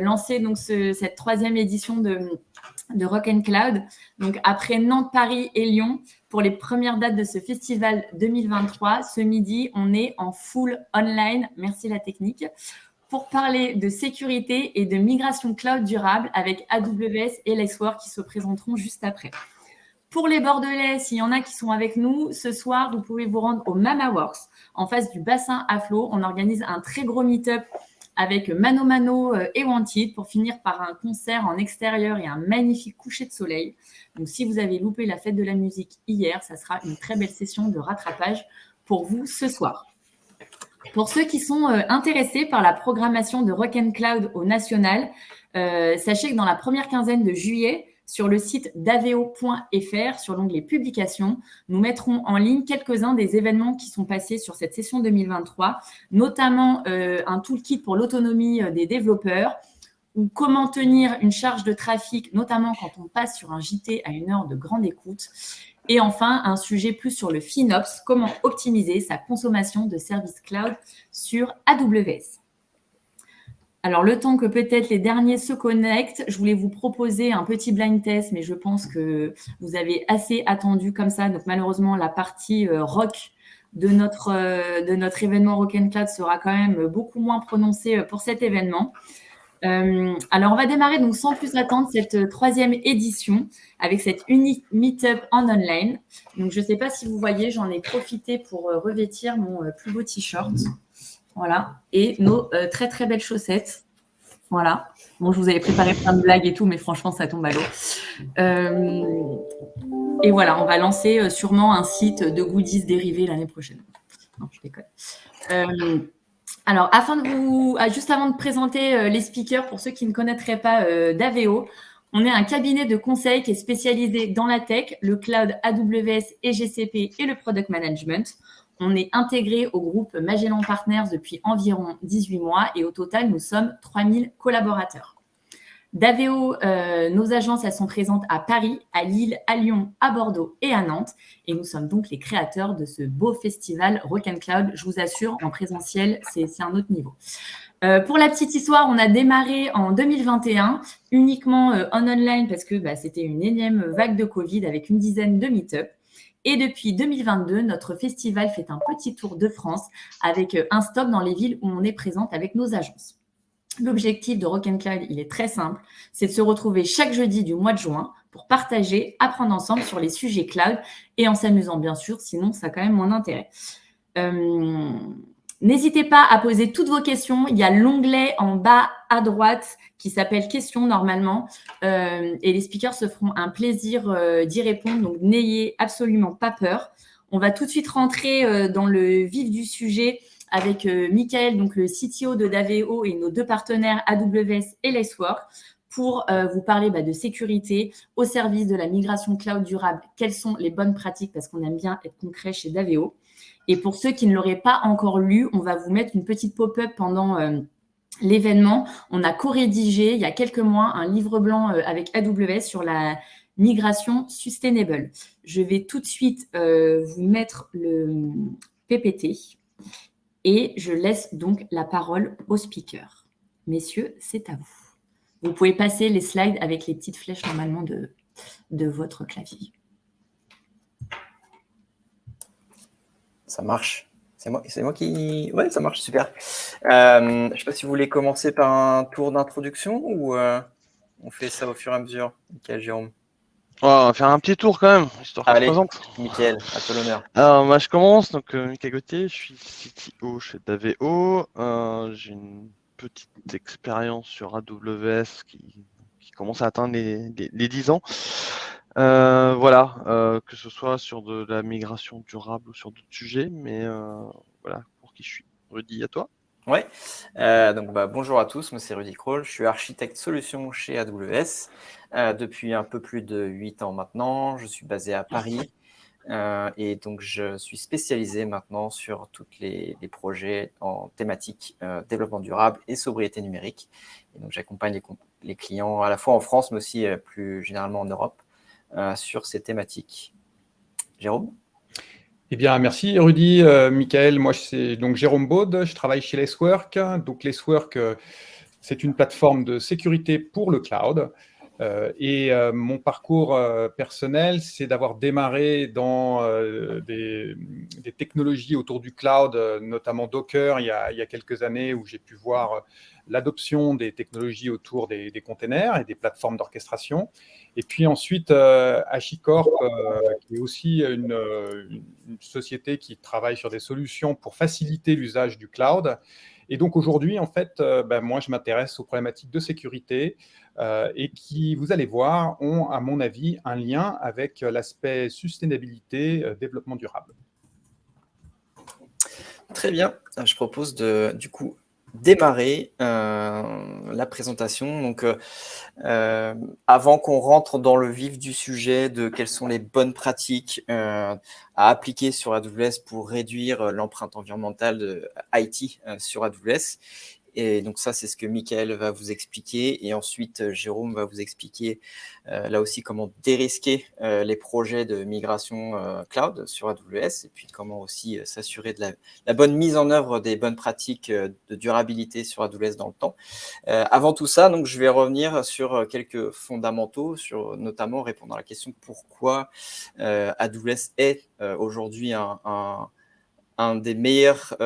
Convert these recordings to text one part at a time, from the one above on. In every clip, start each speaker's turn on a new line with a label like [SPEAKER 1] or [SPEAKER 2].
[SPEAKER 1] lancé donc cette 3e édition de Rock and Cloud. Donc, après Nantes, Paris et Lyon, pour les premières dates de ce festival 2023, ce midi, on est en full online, merci la technique, pour parler de sécurité et de migration cloud durable avec AWS et Lacework qui se présenteront juste après. Pour les Bordelais, s'il y en a qui sont avec nous, ce soir, vous pouvez vous rendre au MamaWorks, en face du bassin à flot. On organise un très gros meet-up avec Mano Mano et Wanted pour finir par un concert en extérieur et un magnifique coucher de soleil. Donc, si vous avez loupé la fête de la musique hier, ça sera une très belle session de rattrapage pour vous ce soir. Pour ceux qui sont intéressés par la programmation de Rock and Cloud au national, sachez que dans la première quinzaine de juillet, sur le site daveo.fr, sur l'onglet publications, nous mettrons en ligne quelques-uns des événements qui sont passés sur cette session 2023, notamment un toolkit pour l'autonomie des développeurs, ou comment tenir une charge de trafic, notamment quand on passe sur un JT à une heure de grande écoute. Et enfin, un sujet plus sur le FinOps, comment optimiser sa consommation de services cloud sur AWS. Alors, le temps que peut-être les derniers se connectent, je voulais vous proposer un petit blind test, mais je pense que vous avez assez attendu comme ça. Donc, malheureusement, la partie rock de notre événement Rock and Cloud sera quand même beaucoup moins prononcée pour cet événement. Alors, on va démarrer donc sans plus attendre cette 3e édition avec cette unique meet-up en online. Donc, je ne sais pas si vous voyez, j'en ai profité pour revêtir mon plus beau t-shirt. Voilà. Et nos très, très belles chaussettes. Voilà. Bon, je vous avais préparé plein de blagues et tout, mais franchement, ça tombe à l'eau. Et voilà, on va lancer sûrement un site de goodies dérivés l'année prochaine. Non, je déconne. Alors, juste avant de présenter les speakers, pour ceux qui ne connaîtraient pas Daveo, on est un cabinet de conseil qui est spécialisé dans la tech, le cloud AWS et GCP et le product management. On est intégré au groupe Magellan Partners depuis environ 18 mois et au total, nous sommes 3000 collaborateurs. Daveo, nos agences, elles sont présentes à Paris, à Lille, à Lyon, à Bordeaux et à Nantes. Et nous sommes donc les créateurs de ce beau festival Rock and Cloud. Je vous assure, en présentiel, c'est un autre niveau. Pour la petite histoire, on a démarré en 2021 uniquement en online parce que c'était une énième vague de Covid avec une dizaine de meet-up. Et depuis 2022, notre festival fait un petit tour de France avec un stop dans les villes où on est présente avec nos agences. L'objectif de Rock and Cloud, il est très simple, c'est de se retrouver chaque jeudi du mois de juin pour partager, apprendre ensemble sur les sujets cloud et en s'amusant bien sûr, sinon ça a quand même moins d'intérêt. N'hésitez pas à poser toutes vos questions. Il y a l'onglet en bas à droite qui s'appelle questions normalement et les speakers se feront un plaisir d'y répondre. Donc, n'ayez absolument pas peur. On va tout de suite rentrer dans le vif du sujet avec Michael, donc le CTO de Daveo et nos 2 partenaires AWS et Lacework pour vous parler de sécurité au service de la migration cloud durable. Quelles sont les bonnes pratiques parce qu'on aime bien être concret chez Daveo. Et pour ceux qui ne l'auraient pas encore lu, on va vous mettre une petite pop-up pendant l'événement. On a co-rédigé il y a quelques mois un livre blanc avec AWS sur la migration sustainable. Je vais tout de suite vous mettre le PPT et je laisse donc la parole au speaker. Messieurs, c'est à vous. Vous pouvez passer les slides avec les petites flèches normalement de votre clavier.
[SPEAKER 2] Ça marche. C'est moi qui... Ouais, ça marche, super. Je ne sais pas si vous voulez commencer par un tour d'introduction ou on fait ça au fur et à mesure. Michael, Jérôme.
[SPEAKER 3] On va faire un petit tour quand même, histoire qu'on se présente.
[SPEAKER 2] Michael, à toi l'honneur.
[SPEAKER 3] Alors, moi je commence, donc Michael Gauthier, je suis CTO chez Daveo. J'ai une petite expérience sur AWS qui commence à atteindre les 10 ans. Voilà, que ce soit sur de la migration durable ou sur d'autres sujets, mais voilà, pour qui je suis. Rudy, à toi.
[SPEAKER 2] Ouais, donc bonjour à tous, moi c'est Rudy Kroll, je suis architecte solution chez AWS depuis un peu plus de 8 ans maintenant. Je suis basé à Paris et donc je suis spécialisé maintenant sur tous les projets en thématique développement durable et sobriété numérique. Et donc j'accompagne les clients à la fois en France mais aussi plus généralement en Europe sur ces thématiques. Jérôme ?
[SPEAKER 4] Eh bien, merci Rudy. Michael, moi c'est donc Jérôme Baude, je travaille chez Lacework. Donc Lacework, C'est une plateforme de sécurité pour le cloud. Mon parcours personnel, c'est d'avoir démarré dans des technologies autour du cloud, notamment Docker, il y a quelques années, où j'ai pu voir l'adoption des technologies autour des containers et des plateformes d'orchestration. Et puis ensuite, HashiCorp, qui est aussi une société qui travaille sur des solutions pour faciliter l'usage du cloud. Et donc aujourd'hui, en fait, moi, je m'intéresse aux problématiques de sécurité et qui, vous allez voir, ont, à mon avis, un lien avec l'aspect sustainabilité, développement durable.
[SPEAKER 2] Très bien. Je propose du coup démarrer la présentation. Donc, avant qu'on rentre dans le vif du sujet de quelles sont les bonnes pratiques à appliquer sur AWS pour réduire l'empreinte environnementale de IT sur AWS. Et donc ça, c'est ce que Michael va vous expliquer. Et ensuite, Jérôme va vous expliquer là aussi comment dérisquer les projets de migration cloud sur AWS et puis comment aussi s'assurer de la bonne mise en œuvre des bonnes pratiques de durabilité sur AWS dans le temps. Avant tout ça, donc, je vais revenir sur quelques fondamentaux, sur notamment répondre à la question pourquoi AWS est aujourd'hui un des meilleurs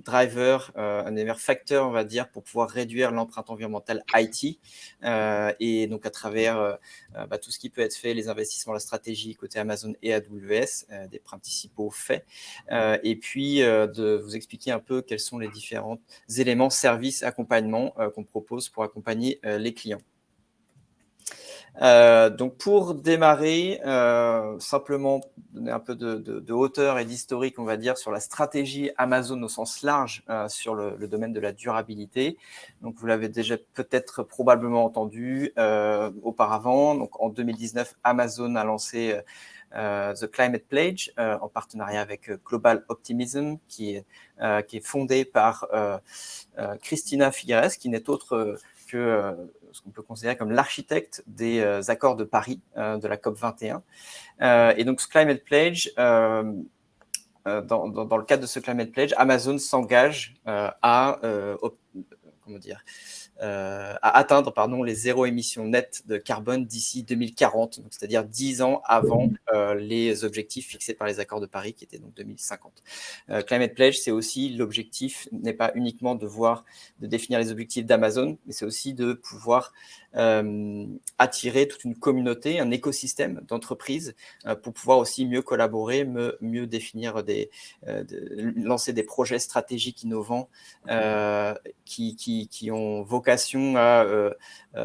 [SPEAKER 2] drivers, un des meilleurs facteurs, on va dire, pour pouvoir réduire l'empreinte environnementale IT. Et donc, à travers tout ce qui peut être fait, les investissements, la stratégie côté Amazon et AWS, des principaux faits. Et puis, de vous expliquer un peu quels sont les différents éléments, services, accompagnement qu'on propose pour accompagner les clients. Donc pour démarrer, simplement donner un peu de hauteur et d'historique, on va dire, sur la stratégie Amazon au sens large sur le domaine de la durabilité. Donc vous l'avez déjà peut-être probablement entendu auparavant. Donc en 2019, Amazon a lancé The Climate Pledge en partenariat avec Global Optimism, qui est fondé par Christina Figueres, qui n'est autre que ce qu'on peut considérer comme l'architecte des accords de Paris de la COP21. Et donc, ce Climate Pledge, dans le cadre de ce Climate Pledge, Amazon s'engage à atteindre les zéro émissions nettes de carbone d'ici 2040, c'est-à-dire 10 ans avant les objectifs fixés par les accords de Paris, qui étaient donc 2050. Climate Pledge, c'est aussi l'objectif, n'est pas uniquement de définir les objectifs d'Amazon, mais c'est aussi de pouvoir attirer toute une communauté, un écosystème d'entreprises pour pouvoir aussi mieux collaborer, mieux définir lancer des projets stratégiques innovants qui ont vocation à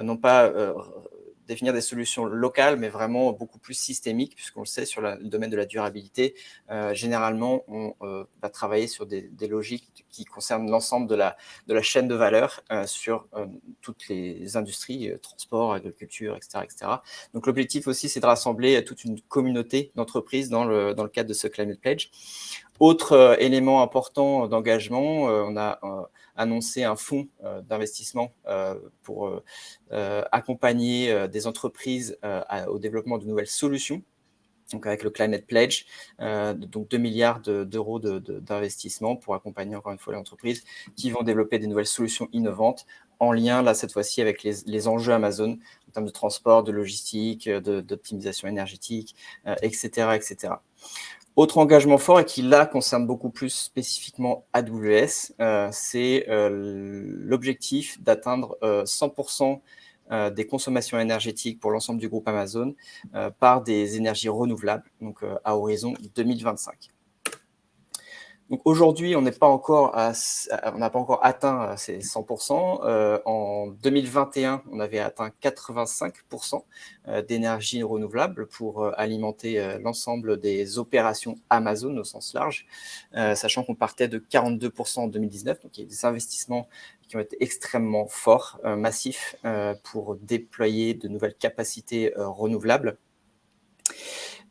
[SPEAKER 2] non pas définir des solutions locales, mais vraiment beaucoup plus systémiques, puisqu'on le sait, sur le domaine de la durabilité, généralement, on va travailler sur des logiques qui concernent l'ensemble de la chaîne de valeur sur toutes les industries, transport, agriculture, etc., etc. Donc, l'objectif aussi, c'est de rassembler toute une communauté d'entreprises dans le cadre de ce Climate Pledge. Autre élément important d'engagement, on a annoncé un fonds d'investissement pour accompagner des entreprises au développement de nouvelles solutions. Donc avec le Climate Pledge, donc 2 milliards d'euros d'investissement pour accompagner encore une fois les entreprises qui vont développer des nouvelles solutions innovantes en lien, là, cette fois-ci, avec les enjeux Amazon en termes de transport, de logistique, d'optimisation énergétique, etc., etc. Autre engagement fort et qui, là, concerne beaucoup plus spécifiquement AWS, c'est l'objectif d'atteindre 100% des consommations énergétiques pour l'ensemble du groupe Amazon par des énergies renouvelables, donc à horizon 2025. Donc aujourd'hui, on n'a pas encore atteint ces 100%. En 2021, on avait atteint 85% d'énergie renouvelable pour alimenter l'ensemble des opérations Amazon au sens large, sachant qu'on partait de 42% en 2019. Donc il y a des investissements qui ont été extrêmement forts, massifs, pour déployer de nouvelles capacités renouvelables.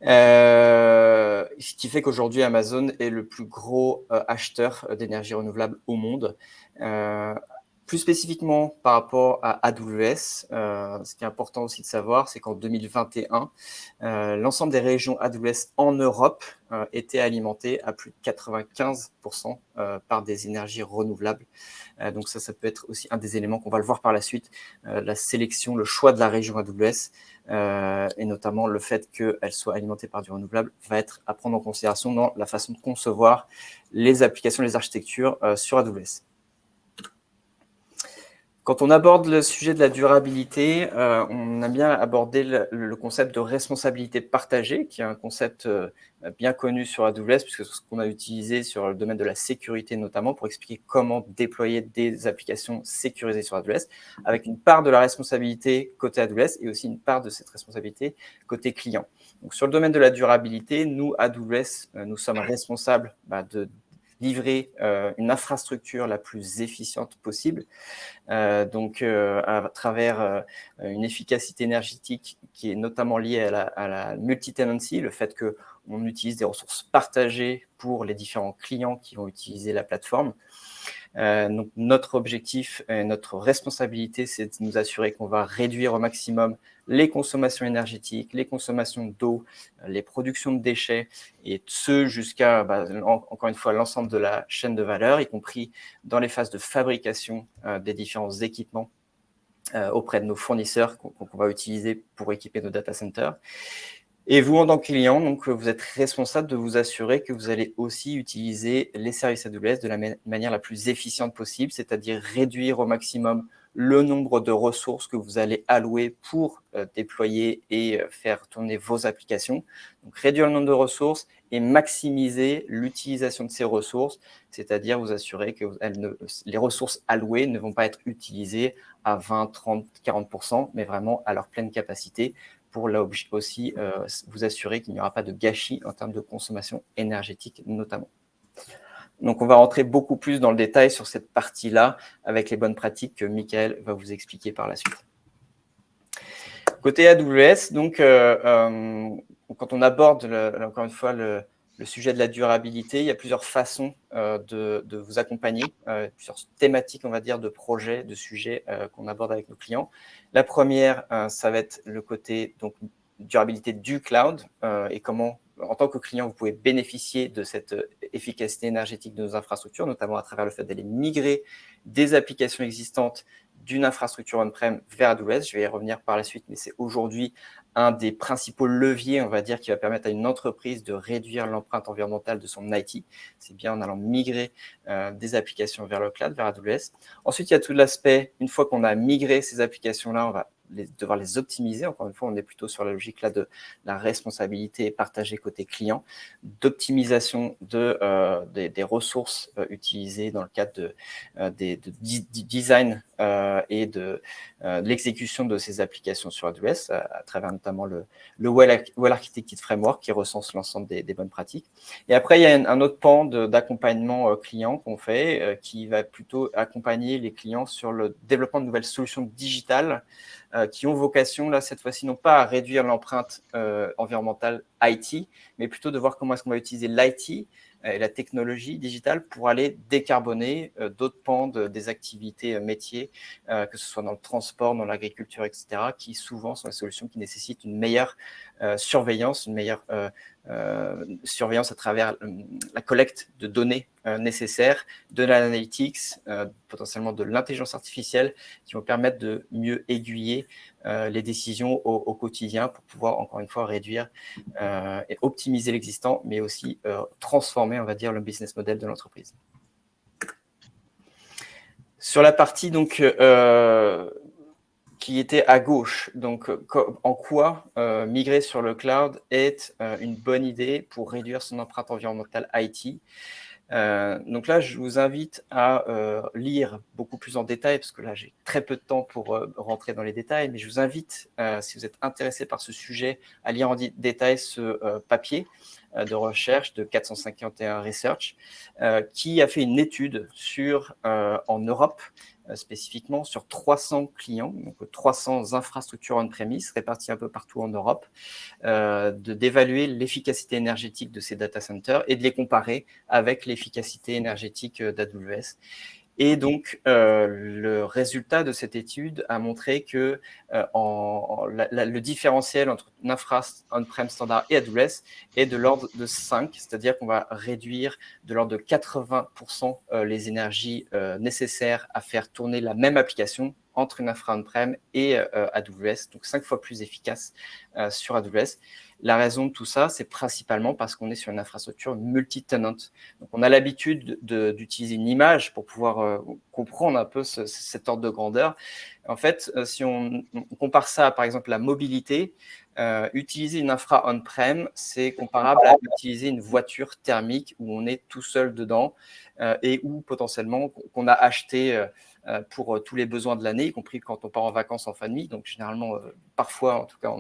[SPEAKER 2] Ce qui fait qu'aujourd'hui, Amazon est le plus gros acheteur d'énergie renouvelable au monde. Plus spécifiquement par rapport à AWS, ce qui est important aussi de savoir, c'est qu'en 2021, l'ensemble des régions AWS en Europe étaient alimentées à plus de 95% par des énergies renouvelables. Donc ça peut être aussi un des éléments qu'on va le voir par la suite, la sélection, le choix de la région AWS, et notamment le fait qu'elle soit alimentée par du renouvelable va être à prendre en considération dans la façon de concevoir les applications, les architectures sur AWS. Quand on aborde le sujet de la durabilité, on aime bien aborder le concept de responsabilité partagée, qui est un concept bien connu sur AWS, puisque c'est ce qu'on a utilisé sur le domaine de la sécurité notamment, pour expliquer comment déployer des applications sécurisées sur AWS, avec une part de la responsabilité côté AWS et aussi une part de cette responsabilité côté client. Donc, sur le domaine de la durabilité, nous, AWS, nous sommes responsables de livrer une infrastructure la plus efficiente possible, à travers une efficacité énergétique qui est notamment liée à la multi-tenancy, le fait qu'on utilise des ressources partagées pour les différents clients qui vont utiliser la plateforme. Donc notre objectif et notre responsabilité, c'est de nous assurer qu'on va réduire au maximum les consommations énergétiques, les consommations d'eau, les productions de déchets, et ce jusqu'à, encore une fois, l'ensemble de la chaîne de valeur, y compris dans les phases de fabrication des différents équipements auprès de nos fournisseurs qu'on va utiliser pour équiper nos data centers. Et vous, en tant que client, donc, vous êtes responsable de vous assurer que vous allez aussi utiliser les services AWS de la manière la plus efficiente possible, c'est-à-dire réduire au maximum le nombre de ressources que vous allez allouer pour déployer et faire tourner vos applications. Donc, réduire le nombre de ressources et maximiser l'utilisation de ces ressources, c'est-à-dire vous assurer que les ressources allouées ne vont pas être utilisées à 20, 30, 40%, mais vraiment à leur pleine capacité, pour là aussi vous assurer qu'il n'y aura pas de gâchis en termes de consommation énergétique notamment. Donc, on va rentrer beaucoup plus dans le détail sur cette partie-là avec les bonnes pratiques que Michael va vous expliquer par la suite. Côté AWS, donc, quand on aborde, encore une fois, le sujet de la durabilité, il y a plusieurs façons de vous accompagner, plusieurs thématiques, on va dire, de projets, de sujets qu'on aborde avec nos clients. La première, ça va être le côté donc, durabilité du cloud et comment, en tant que client, vous pouvez bénéficier de cette efficacité énergétique de nos infrastructures, notamment à travers le fait d'aller migrer des applications existantes d'une infrastructure on-prem vers AWS. Je vais y revenir par la suite, mais c'est aujourd'hui un des principaux leviers, on va dire, qui va permettre à une entreprise de réduire l'empreinte environnementale de son IT. C'est bien en allant migrer des applications vers le cloud, vers AWS. Ensuite, il y a tout l'aspect, une fois qu'on a migré ces applications-là, on va devoir les optimiser. Encore une fois, on est plutôt sur la logique là de la responsabilité partagée côté client, d'optimisation des ressources utilisées dans le cadre du design et de l'exécution de ces applications sur AWS à travers notamment le Well Architected Framework qui recense l'ensemble des bonnes pratiques. Et après, il y a un autre pan d'accompagnement client qu'on fait qui va plutôt accompagner les clients sur le développement de nouvelles solutions digitales qui ont vocation, là, cette fois-ci, non pas à réduire l'empreinte environnementale IT, mais plutôt de voir comment est-ce qu'on va utiliser l'IT et la technologie digitale pour aller décarboner d'autres pans des activités métiers, que ce soit dans le transport, dans l'agriculture, etc., qui souvent sont des solutions qui nécessitent une meilleure surveillance, une meilleure surveillance à travers la collecte de données nécessaires, de l'analytics, potentiellement de l'intelligence artificielle, qui vont permettre de mieux aiguiller les décisions au quotidien pour pouvoir, encore une fois, réduire et optimiser l'existant, mais aussi transformer, on va dire, le business model de l'entreprise. Sur la partie donc qui était à gauche, donc en quoi migrer sur le cloud est une bonne idée pour réduire son empreinte environnementale IT. Donc là, je vous invite à lire beaucoup plus en détail, parce que là, j'ai très peu de temps pour rentrer dans les détails, mais je vous invite, si vous êtes intéressé par ce sujet, à lire en détail ce papier de recherche de 451 Research, qui a fait une étude en Europe, spécifiquement sur 300 clients, donc 300 infrastructures on-premise réparties un peu partout en Europe, d'évaluer l'efficacité énergétique de ces data centers et de les comparer avec l'efficacité énergétique d'AWS. Et donc, le résultat de cette étude a montré que le différentiel entre une infra on-prem standard et AWS est de l'ordre de 5, c'est-à-dire qu'on va réduire de l'ordre de 80% les énergies nécessaires à faire tourner la même application entre une infra on-prem et AWS, donc 5 fois plus efficace sur AWS. La raison de tout ça, c'est principalement parce qu'on est sur une infrastructure multi-tenant. Donc, on a l'habitude d'utiliser une image pour pouvoir comprendre un peu cet ordre de grandeur. En fait, si on compare ça à, par exemple, la mobilité, utiliser une infra on-prem, c'est comparable à utiliser une voiture thermique où on est tout seul dedans et où potentiellement qu'on a acheté pour tous les besoins de l'année, y compris quand on part en vacances en famille. Donc, généralement, parfois, en tout cas,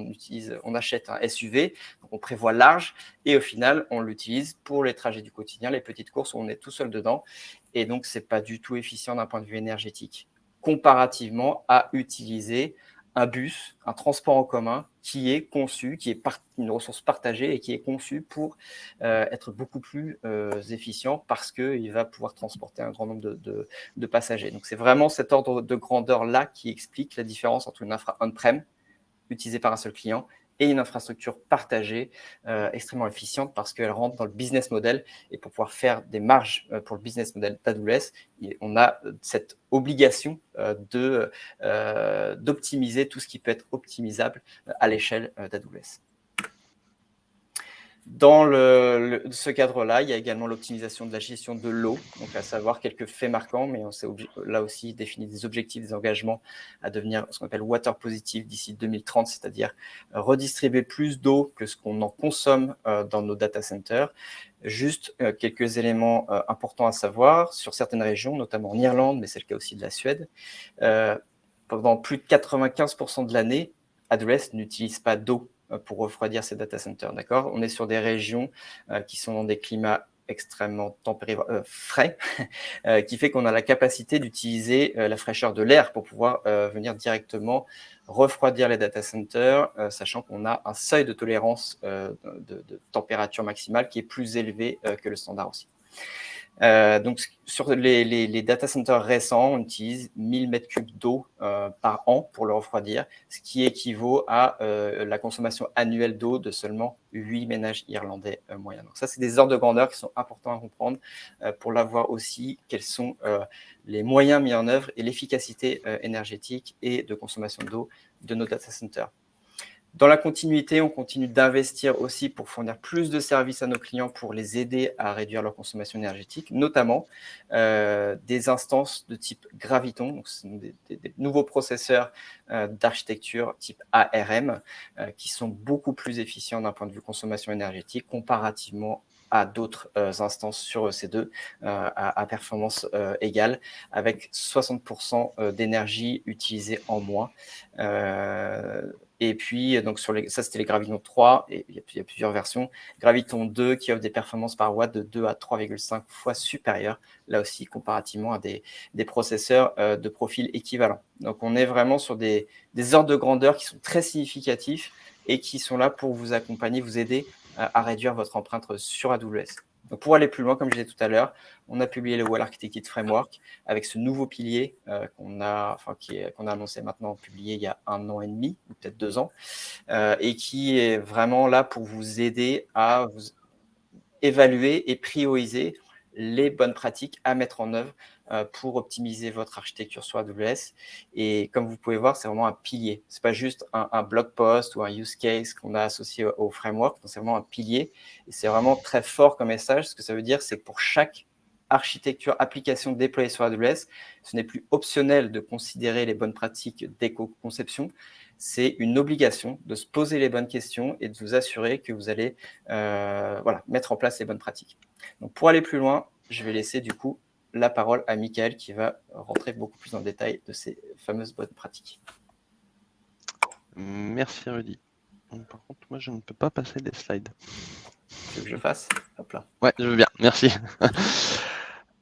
[SPEAKER 2] on achète un SUV, donc on prévoit large, et au final, on l'utilise pour les trajets du quotidien, les petites courses où on est tout seul dedans. Et donc, ce n'est pas du tout efficient d'un point de vue énergétique, comparativement à utiliser un bus, un transport en commun qui est conçu, qui est une ressource partagée et qui est conçu pour être beaucoup plus efficient parce qu'il va pouvoir transporter un grand nombre de passagers. Donc, c'est vraiment cet ordre de grandeur-là qui explique la différence entre une infra on-prem utilisée par un seul client et une infrastructure partagée extrêmement efficiente parce qu'elle rentre dans le business model. Et pour pouvoir faire des marges pour le business model d'AWS, on a cette obligation d'optimiser tout ce qui peut être optimisable à l'échelle d'AWS. Dans ce cadre-là, il y a également l'optimisation de la gestion de l'eau, donc à savoir quelques faits marquants, mais on s'est là aussi défini des objectifs, des engagements à devenir ce qu'on appelle water positive d'ici 2030, c'est-à-dire redistribuer plus d'eau que ce qu'on en consomme dans nos data centers. Juste quelques éléments importants à savoir sur certaines régions, notamment en Irlande, mais c'est le cas aussi de la Suède. Pendant plus de 95% de l'année, AWS n'utilise pas d'eau pour refroidir ces data centers, d'accord ? On est sur des régions qui sont dans des climats extrêmement tempérés, frais, qui fait qu'on a la capacité d'utiliser la fraîcheur de l'air pour pouvoir venir directement refroidir les data centers, sachant qu'on a un seuil de tolérance de température maximale qui est plus élevé que le standard aussi. Donc, sur les data centers récents, on utilise 1000 m3 d'eau par an pour le refroidir, ce qui équivaut à la consommation annuelle d'eau de seulement 8 ménages irlandais moyens. Donc, ça, c'est des ordres de grandeur qui sont importants à comprendre pour l'avoir aussi, quels sont les moyens mis en œuvre et l'efficacité énergétique et de consommation d'eau de nos data centers. Dans la continuité, on continue d'investir aussi pour fournir plus de services à nos clients pour les aider à réduire leur consommation énergétique, notamment des instances de type Graviton, donc ce sont des nouveaux processeurs d'architecture type ARM qui sont beaucoup plus efficients d'un point de vue consommation énergétique comparativement à d'autres instances sur EC2 à performance égale, avec 60% d'énergie utilisée en moins. Et puis, donc ça, c'était les Graviton 3, et il y a plusieurs versions. Graviton 2 qui offre des performances par watt de 2 à 3,5 fois supérieures, là aussi, comparativement à des processeurs de profil équivalent. Donc, on est vraiment sur des ordres de grandeur qui sont très significatifs et qui sont là pour vous accompagner, vous aider à réduire votre empreinte sur AWS. Donc, pour aller plus loin, comme je disais tout à l'heure, on a publié le Well Architected Framework avec ce nouveau pilier qu'on a annoncé maintenant, publié il y a 1 an et demi, ou peut-être 2 ans, et qui est vraiment là pour vous aider à vous évaluer et prioriser les bonnes pratiques à mettre en œuvre pour optimiser votre architecture sur AWS. Et comme vous pouvez voir, c'est vraiment un pilier. Ce n'est pas juste un blog post ou un use case qu'on a associé au framework, c'est vraiment un pilier. Et c'est vraiment très fort comme message. Ce que ça veut dire, c'est que pour chaque architecture, application déployée sur AWS, ce n'est plus optionnel de considérer les bonnes pratiques d'éco-conception. C'est une obligation de se poser les bonnes questions et de vous assurer que vous allez mettre en place les bonnes pratiques. Donc, pour aller plus loin, je vais laisser du coup la parole à Michael qui va rentrer beaucoup plus en détail de ces fameuses bonnes pratiques.
[SPEAKER 3] Merci Rudy. Par contre, moi, je ne peux pas passer les slides.
[SPEAKER 2] Tu veux que je fasse ? Hop là.
[SPEAKER 3] Ouais, je veux bien, merci.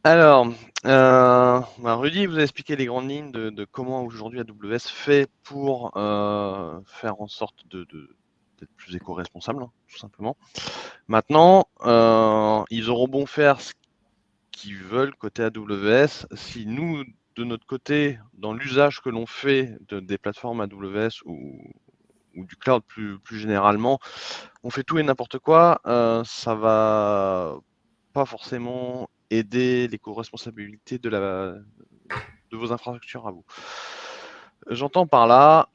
[SPEAKER 3] Alors, Rudy vous a expliqué les grandes lignes de comment aujourd'hui AWS fait pour faire en sorte d'être plus éco-responsable, tout simplement. Maintenant, ils auront beau faire ce qui veulent côté AWS. Si nous, de notre côté, dans l'usage que l'on fait des plateformes AWS ou du cloud plus généralement, on fait tout et n'importe quoi, ça va pas forcément aider l'éco-responsabilité de vos infrastructures à vous. J'entends par là,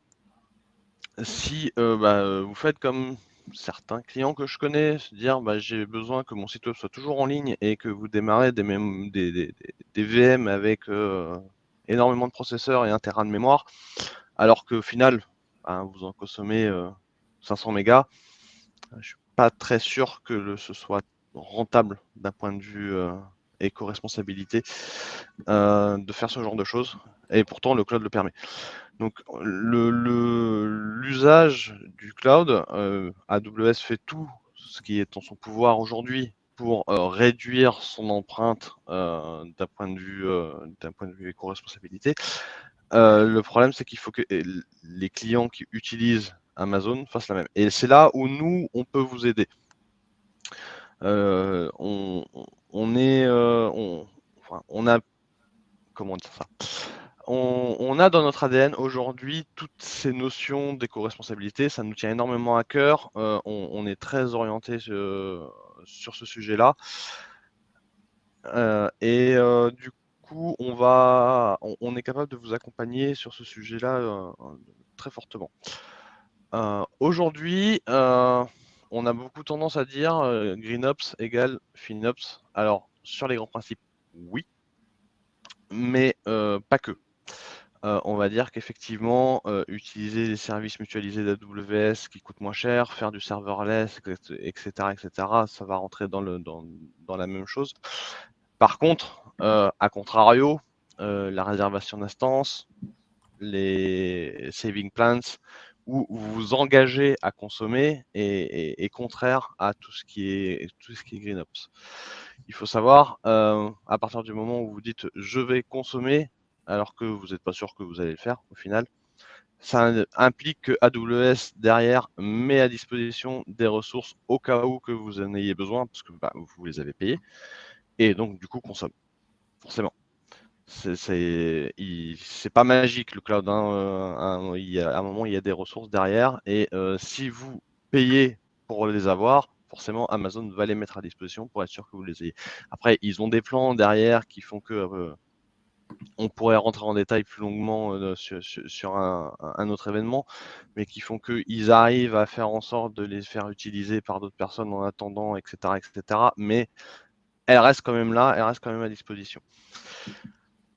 [SPEAKER 3] si vous faites comme certains clients que je connais, se dire j'ai besoin que mon site web soit toujours en ligne et que vous démarrez des VM avec énormément de processeurs et 1 Tera de mémoire, alors qu'au final, vous en consommez 500 mégas, je suis pas très sûr que ce soit rentable d'un point de vue éco-responsabilité de faire ce genre de choses. Et pourtant, le cloud le permet. Donc, l'usage du cloud, AWS fait tout ce qui est en son pouvoir aujourd'hui pour réduire son empreinte d'un point de vue éco-responsabilité. Le problème, c'est qu'il faut que les clients qui utilisent Amazon fassent la même. Et c'est là où nous, on peut vous aider. On a, comment dire ça, on a dans notre ADN aujourd'hui toutes ces notions d'éco-responsabilité, ça nous tient énormément à cœur, on est très orienté sur ce sujet-là, du coup on est capable de vous accompagner sur ce sujet-là très fortement. Aujourd'hui, on a beaucoup tendance à dire GreenOps égale FinOps. Alors, sur les grands principes, oui, mais pas que. On va dire qu'effectivement, utiliser les services mutualisés d'AWS qui coûtent moins cher, faire du serverless, etc., ça va rentrer dans la même chose. Par contre, à contrario, la réservation d'instances, les saving plans, où vous vous engagez à consommer est contraire à tout ce qui est GreenOps. Il faut savoir, à partir du moment où vous dites je vais consommer, alors que vous n'êtes pas sûr que vous allez le faire au final, ça implique que AWS derrière met à disposition des ressources au cas où que vous en ayez besoin, parce que vous les avez payées, et donc du coup consomme, forcément. C'est pas magique le cloud, à un moment il y a des ressources derrière, et si vous payez pour les avoir, forcément Amazon va les mettre à disposition pour être sûr que vous les ayez. Après, ils ont des plans derrière qui font que on pourrait rentrer en détail plus longuement sur un autre événement, mais qui font qu'ils arrivent à faire en sorte de les faire utiliser par d'autres personnes en attendant, etc., mais elles restent quand même là, elles restent quand même à disposition.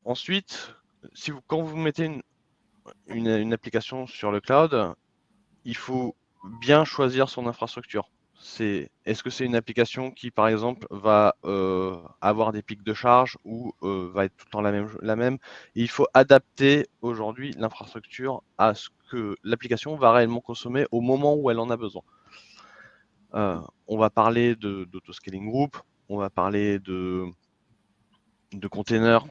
[SPEAKER 3] Ensuite, quand vous mettez une application sur le cloud, il faut bien choisir son infrastructure. Est-ce que c'est une application qui, par exemple, va avoir des pics de charge ou va être tout le temps la même? Et il faut adapter aujourd'hui l'infrastructure à ce que l'application va réellement consommer au moment où elle en a besoin. On va parler d'autoscaling group, on va parler de containers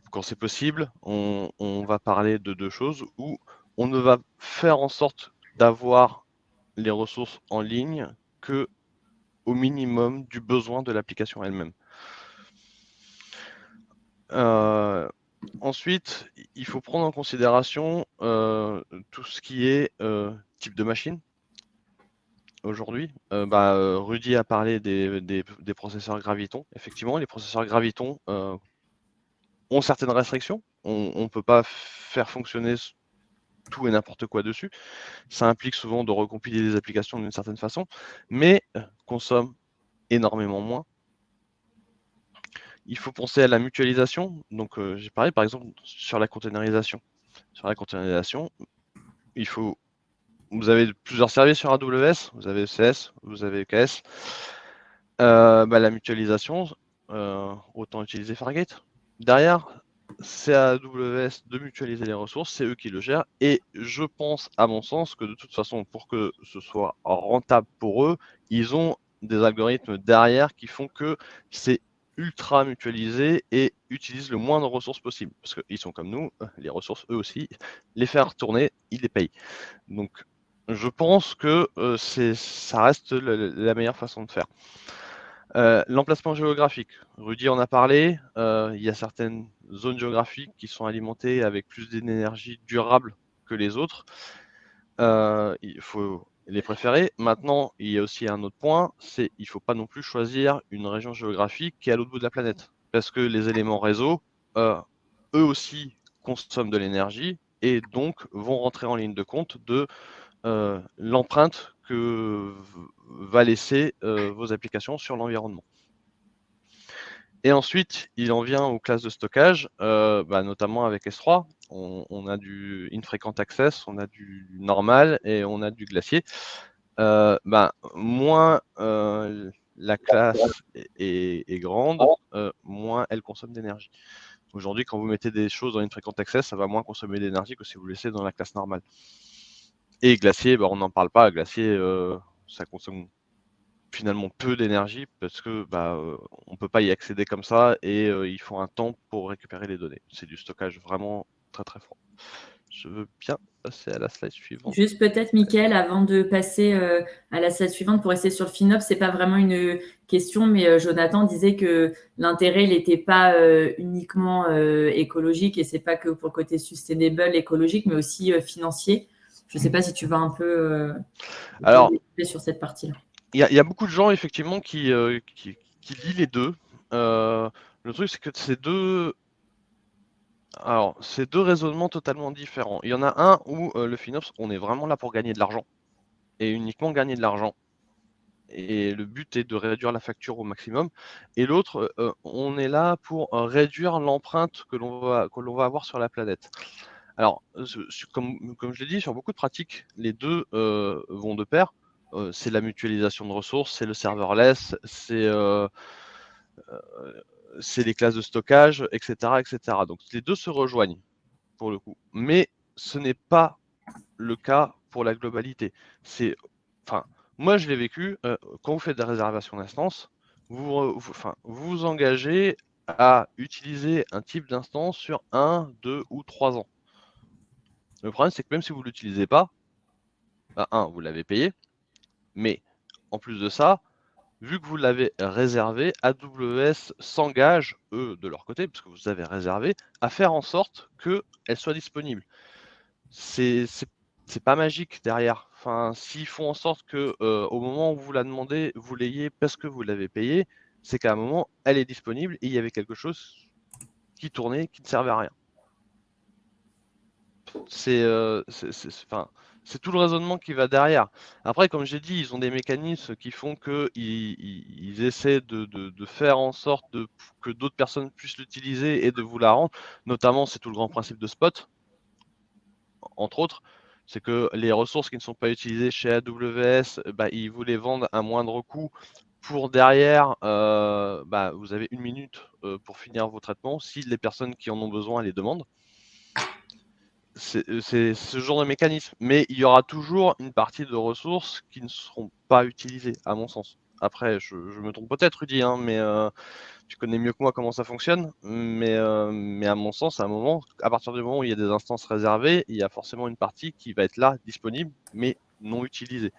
[SPEAKER 3] quand c'est possible, on va parler de deux choses où on ne va faire en sorte d'avoir les ressources en ligne que au minimum du besoin de l'application elle-même. Ensuite, il faut prendre en considération tout ce qui est type de machine. Aujourd'hui, Rudy a parlé des processeurs Graviton. Effectivement, les processeurs Graviton ont certaines restrictions. On ne peut pas faire fonctionner tout et n'importe quoi dessus. Ça implique souvent de recompiler les applications d'une certaine façon, mais consomme énormément moins. Il faut penser à la mutualisation. Donc, j'ai parlé par exemple sur la containerisation. Sur la containerisation, vous avez plusieurs services sur AWS, vous avez ECS, vous avez EKS. La mutualisation, autant utiliser Fargate. Derrière, c'est à AWS de mutualiser les ressources, c'est eux qui le gèrent. Et je pense, à mon sens, que de toute façon, pour que ce soit rentable pour eux, ils ont des algorithmes derrière qui font que c'est ultra mutualisé et utilisent le moins de ressources possible. Parce qu'ils sont comme nous, les ressources, eux aussi, les faire tourner, ils les payent. Donc, je pense que ça reste la meilleure façon de faire. L'emplacement géographique, Rudy en a parlé, il y a certaines zones géographiques qui sont alimentées avec plus d'énergie durable que les autres. Il faut les préférer. Maintenant, il y a aussi un autre point, c'est il ne faut pas non plus choisir une région géographique qui est à l'autre bout de la planète. Parce que les éléments réseau, eux aussi consomment de l'énergie et donc vont rentrer en ligne de compte de l'empreinte que va laisser vos applications sur l'environnement. Et ensuite, il en vient aux classes de stockage, notamment avec S3. On a du infrequent access, on a du normal et on a du glacier. Moins la classe est grande, moins elle consomme d'énergie. Aujourd'hui, quand vous mettez des choses dans infrequent access, ça va moins consommer d'énergie que si vous le laissez dans la classe normale. Et glacier, on n'en parle pas. Glacier, ça consomme finalement peu d'énergie parce que on peut pas y accéder comme ça et il faut un temps pour récupérer les données. C'est du stockage vraiment très très fort. Je veux bien passer à la slide suivante.
[SPEAKER 1] Juste peut-être, Mickaël, avant de passer à la slide suivante pour rester sur le FinOps, c'est pas vraiment une question, mais Jonathan disait que l'intérêt, il n'était pas uniquement écologique et c'est pas que pour le côté sustainable, écologique, mais aussi financier. Je sais pas si tu vas un peu sur cette partie-là.
[SPEAKER 3] Il y a beaucoup de gens effectivement qui lient les deux. Le truc, c'est que c'est deux raisonnements totalement différents. Il y en a un où le FinOps, on est vraiment là pour gagner de l'argent et uniquement gagner de l'argent. Et le but est de réduire la facture au maximum. Et l'autre, on est là pour réduire l'empreinte que l'on va avoir sur la planète. Alors, comme je l'ai dit, sur beaucoup de pratiques, les deux vont de pair. C'est la mutualisation de ressources, c'est le serverless, c'est les classes de stockage, etc., etc. Donc les deux se rejoignent pour le coup. Mais ce n'est pas le cas pour la globalité. Moi, je l'ai vécu, quand vous faites des réservations d'instance, vous vous engagez à utiliser un type d'instance sur 1, 2 ou 3 ans. Le problème, c'est que même si vous ne l'utilisez pas, vous l'avez payé, mais en plus de ça, vu que vous l'avez réservé, AWS s'engage, eux, de leur côté, parce que vous avez réservé, à faire en sorte qu'elle soit disponible. C'est pas magique derrière. S'ils font en sorte que au moment où vous la demandez, vous l'ayez parce que vous l'avez payé, c'est qu'à un moment, elle est disponible et il y avait quelque chose qui tournait, qui ne servait à rien. C'est tout le raisonnement qui va derrière. Après, comme j'ai dit, ils ont des mécanismes qui font qu'ils essaient de faire en sorte que d'autres personnes puissent l'utiliser et de vous la rendre. Notamment, c'est tout le grand principe de Spot, entre autres. C'est que les ressources qui ne sont pas utilisées chez AWS, ils vous les vendent à moindre coût pour derrière, vous avez 1 minute pour finir vos traitements si les personnes qui en ont besoin les demandent. C'est ce genre de mécanisme. Mais il y aura toujours une partie de ressources qui ne seront pas utilisées, à mon sens. Après, je me trompe peut-être, Rudy, mais tu connais mieux que moi comment ça fonctionne. Mais à mon sens, à un moment, à partir du moment où il y a des instances réservées, il y a forcément une partie qui va être là, disponible, mais non utilisée.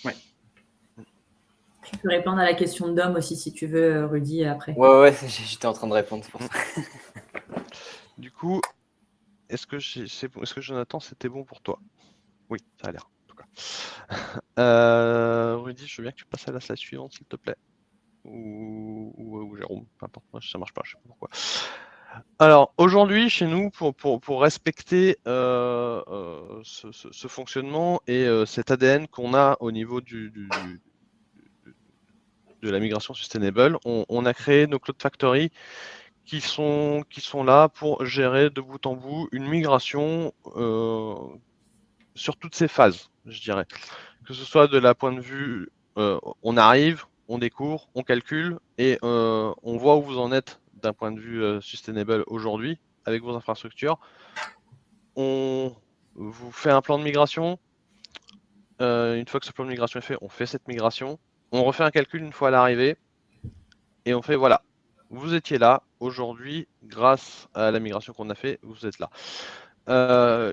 [SPEAKER 2] Ouais.
[SPEAKER 1] Tu peux répondre à la question de Dom aussi, si tu veux, Rudy, après.
[SPEAKER 2] Ouais, j'étais en train de répondre, c'est pour ça.
[SPEAKER 3] Du coup, est-ce que Jonathan, c'était bon pour toi? Oui, ça a l'air, en tout cas. Rudy, je veux bien que tu passes à la slide suivante, s'il te plaît. Ou Jérôme, peu importe, moi ça marche pas, je sais pas pourquoi. Alors aujourd'hui, chez nous, pour respecter ce fonctionnement et cet ADN qu'on a au niveau de la migration sustainable, on a créé nos Cloud Factory qui sont là pour gérer de bout en bout une migration sur toutes ces phases, je dirais. Que ce soit de la point de vue, on arrive, on découvre, on calcule et on voit où vous en êtes d'un point de vue sustainable aujourd'hui avec vos infrastructures. On vous fait un plan de migration. Une fois que ce plan de migration est fait, on fait cette migration. On refait un calcul une fois à l'arrivée et on fait voilà. Vous étiez là aujourd'hui grâce à la migration qu'on a fait, vous êtes là.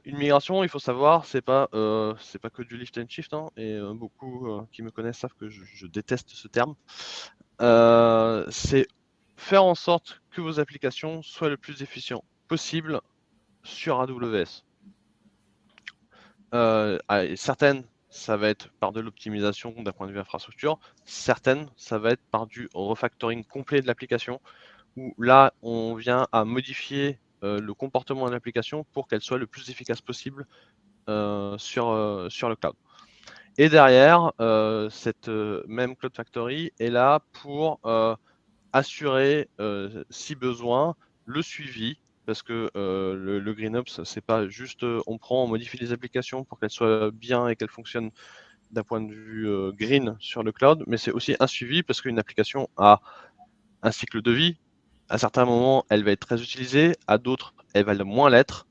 [SPEAKER 3] Une migration, il faut savoir, c'est pas que du lift and shift, et beaucoup qui me connaissent savent que je déteste ce terme. c'est faire en sorte que vos applications soient le plus efficientes possible sur AWS. Certaines, ça va être par de l'optimisation d'un point de vue infrastructure. Certaines, ça va être par du refactoring complet de l'application, où là, on vient à modifier le comportement de l'application pour qu'elle soit le plus efficace possible sur le cloud. Et derrière, cette même Cloud Factory est là pour assurer, si besoin, le suivi, parce que le GreenOps, c'est pas juste on prend, on modifie les applications pour qu'elles soient bien et qu'elles fonctionnent d'un point de vue green sur le cloud, mais c'est aussi un suivi parce qu'une application a un cycle de vie. À certains moments, elle va être très utilisée, à d'autres, elle va moins l'être.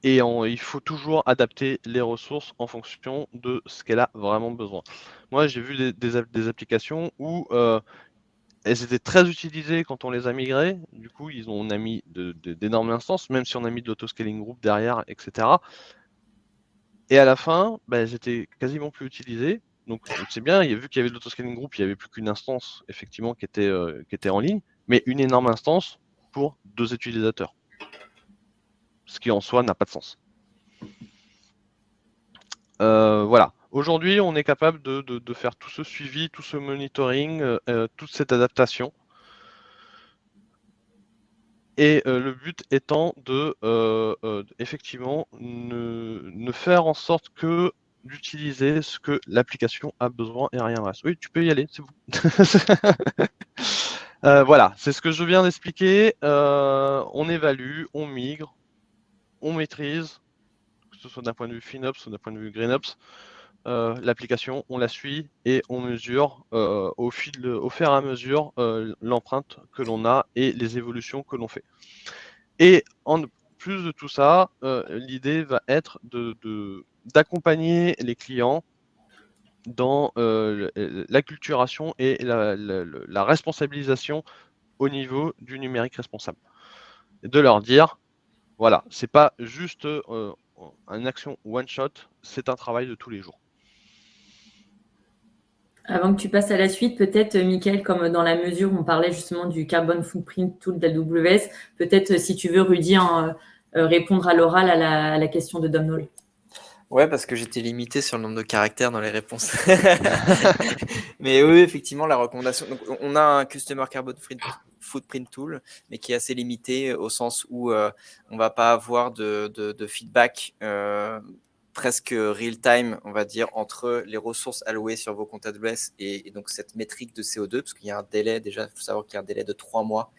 [SPEAKER 3] Et il faut toujours adapter les ressources en fonction de ce qu'elle a vraiment besoin. Moi, j'ai vu des applications où elles étaient très utilisées quand on les a migrées. Du coup, on a mis d'énormes instances, même si on a mis de l'autoscaling group derrière, etc. Et à la fin, elles étaient quasiment plus utilisées. Donc c'est bien, vu qu'il y avait de l'autoscaling group, il n'y avait plus qu'une instance effectivement qui était en ligne, mais une énorme instance pour 2 utilisateurs. Ce qui en soi n'a pas de sens. Voilà. Aujourd'hui, on est capable de faire tout ce suivi, tout ce monitoring, toute cette adaptation. Et le but étant de effectivement ne faire en sorte que d'utiliser ce que l'application a besoin et rien reste. Oui, tu peux y aller, c'est bon. Voilà, c'est ce que je viens d'expliquer. On évalue, on migre, on maîtrise, que ce soit d'un point de vue FinOps ou d'un point de vue GreenOps. L'application, on la suit et on mesure au fur et à mesure l'empreinte que l'on a et les évolutions que l'on fait. Et en plus de tout ça, l'idée va être d'accompagner les clients dans l'acculturation et la responsabilisation au niveau du numérique responsable. Et de leur dire, voilà, c'est pas juste une action one shot, c'est un travail de tous les jours.
[SPEAKER 1] Avant que tu passes à la suite, peut-être, Mickaël, comme dans la mesure où on parlait justement du Carbon Footprint Tool d'AWS, peut-être, si tu veux, Rudy, répondre à l'oral à la question de Domhnall.
[SPEAKER 2] Ouais, parce que j'étais limité sur le nombre de caractères dans les réponses. Mais oui, effectivement, la recommandation. Donc, on a un Customer Carbon Footprint Tool, mais qui est assez limité au sens où on va pas avoir de feedback presque real-time, on va dire, entre les ressources allouées sur vos comptes AWS et donc cette métrique de CO2, parce qu'il y a un délai, déjà, il faut savoir qu'il y a un délai de 3 mois.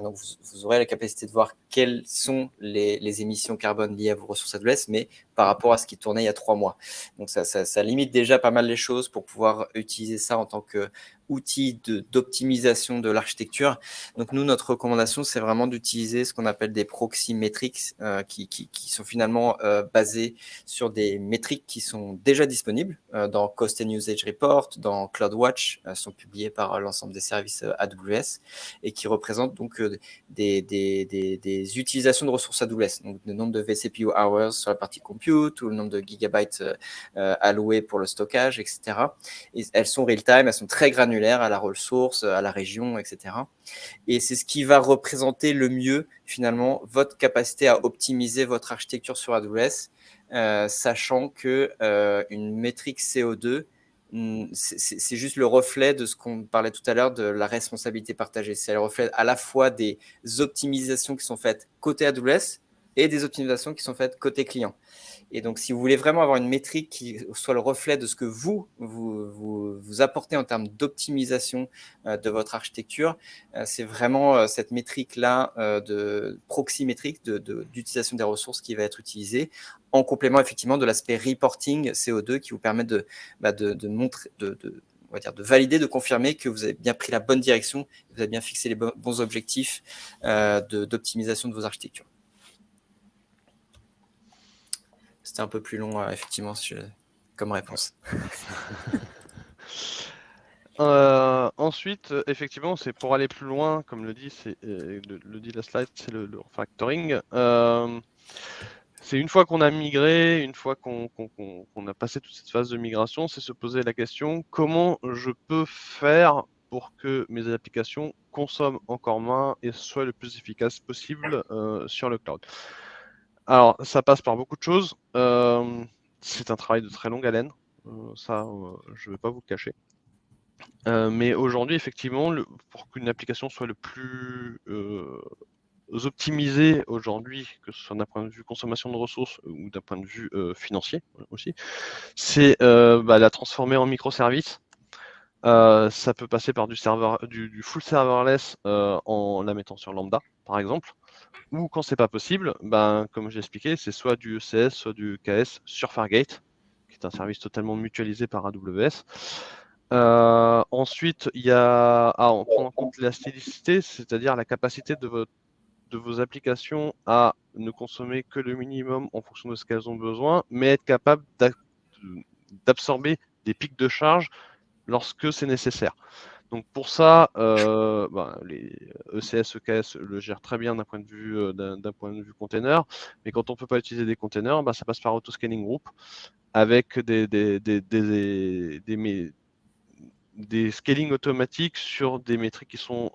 [SPEAKER 2] Donc, vous aurez la capacité de voir quelles sont les émissions carbone liées à vos ressources AWS, mais par rapport à ce qui tournait il y a 3 mois. Donc, ça limite déjà pas mal les choses pour pouvoir utiliser ça en tant qu'outil d'optimisation de l'architecture. Donc, nous, notre recommandation, c'est vraiment d'utiliser ce qu'on appelle des proxy metrics qui sont finalement basés sur des métriques qui sont déjà disponibles dans Cost and Usage Report, dans CloudWatch, sont publiés par l'ensemble des services AWS et qui représentent donc des utilisations de ressources AWS, donc le nombre de vCPU hours sur la partie compute ou le nombre de gigabytes alloués pour le stockage, etc. Et elles sont real-time, elles sont très granulaires à la ressource, à la région, etc. Et c'est ce qui va représenter le mieux finalement votre capacité à optimiser votre architecture sur AWS, sachant que une métrique CO2 c'est juste le reflet de ce qu'on parlait tout à l'heure de la responsabilité partagée. C'est le reflet à la fois des optimisations qui sont faites côté AWS et des optimisations qui sont faites côté client. Et donc, si vous voulez vraiment avoir une métrique qui soit le reflet de ce que vous apportez en termes d'optimisation de votre architecture, c'est vraiment cette métrique-là de proxy métrique d'utilisation des ressources qui va être utilisée en complément effectivement de l'aspect reporting CO2 qui vous permet de montrer, on va dire, de valider, de confirmer que vous avez bien pris la bonne direction, que vous avez bien fixé les bons objectifs d'optimisation de vos architectures. C'était un peu plus long, effectivement, comme réponse.
[SPEAKER 3] Ensuite, effectivement, c'est pour aller plus loin, comme le dit la slide, c'est le refactoring. C'est une fois qu'on a migré, une fois qu'on a passé toute cette phase de migration, c'est se poser la question, comment je peux faire pour que mes applications consomment encore moins et soient le plus efficaces possible sur le cloud. Alors, ça passe par beaucoup de choses. C'est un travail de très longue haleine. Je ne vais pas vous le cacher. Mais aujourd'hui, effectivement, pour qu'une application soit le plus optimisée aujourd'hui, que ce soit d'un point de vue consommation de ressources ou d'un point de vue financier aussi, c'est la transformer en microservice. Ça peut passer par du full serverless en la mettant sur Lambda, par exemple. Ou quand c'est pas possible, comme j'ai expliqué, c'est soit du ECS, soit du KS sur Fargate, qui est un service totalement mutualisé par AWS. Ensuite, il y a à en prendre en compte l'élasticité, c'est-à-dire la capacité de vos applications à ne consommer que le minimum en fonction de ce qu'elles ont besoin, mais être capable d'absorber des pics de charge lorsque c'est nécessaire. Donc pour ça, les ECS, EKS le gèrent très bien d'un point de vue container, mais quand on ne peut pas utiliser des containers, ça passe par Autoscaling Group avec des scaling automatiques sur des métriques qui sont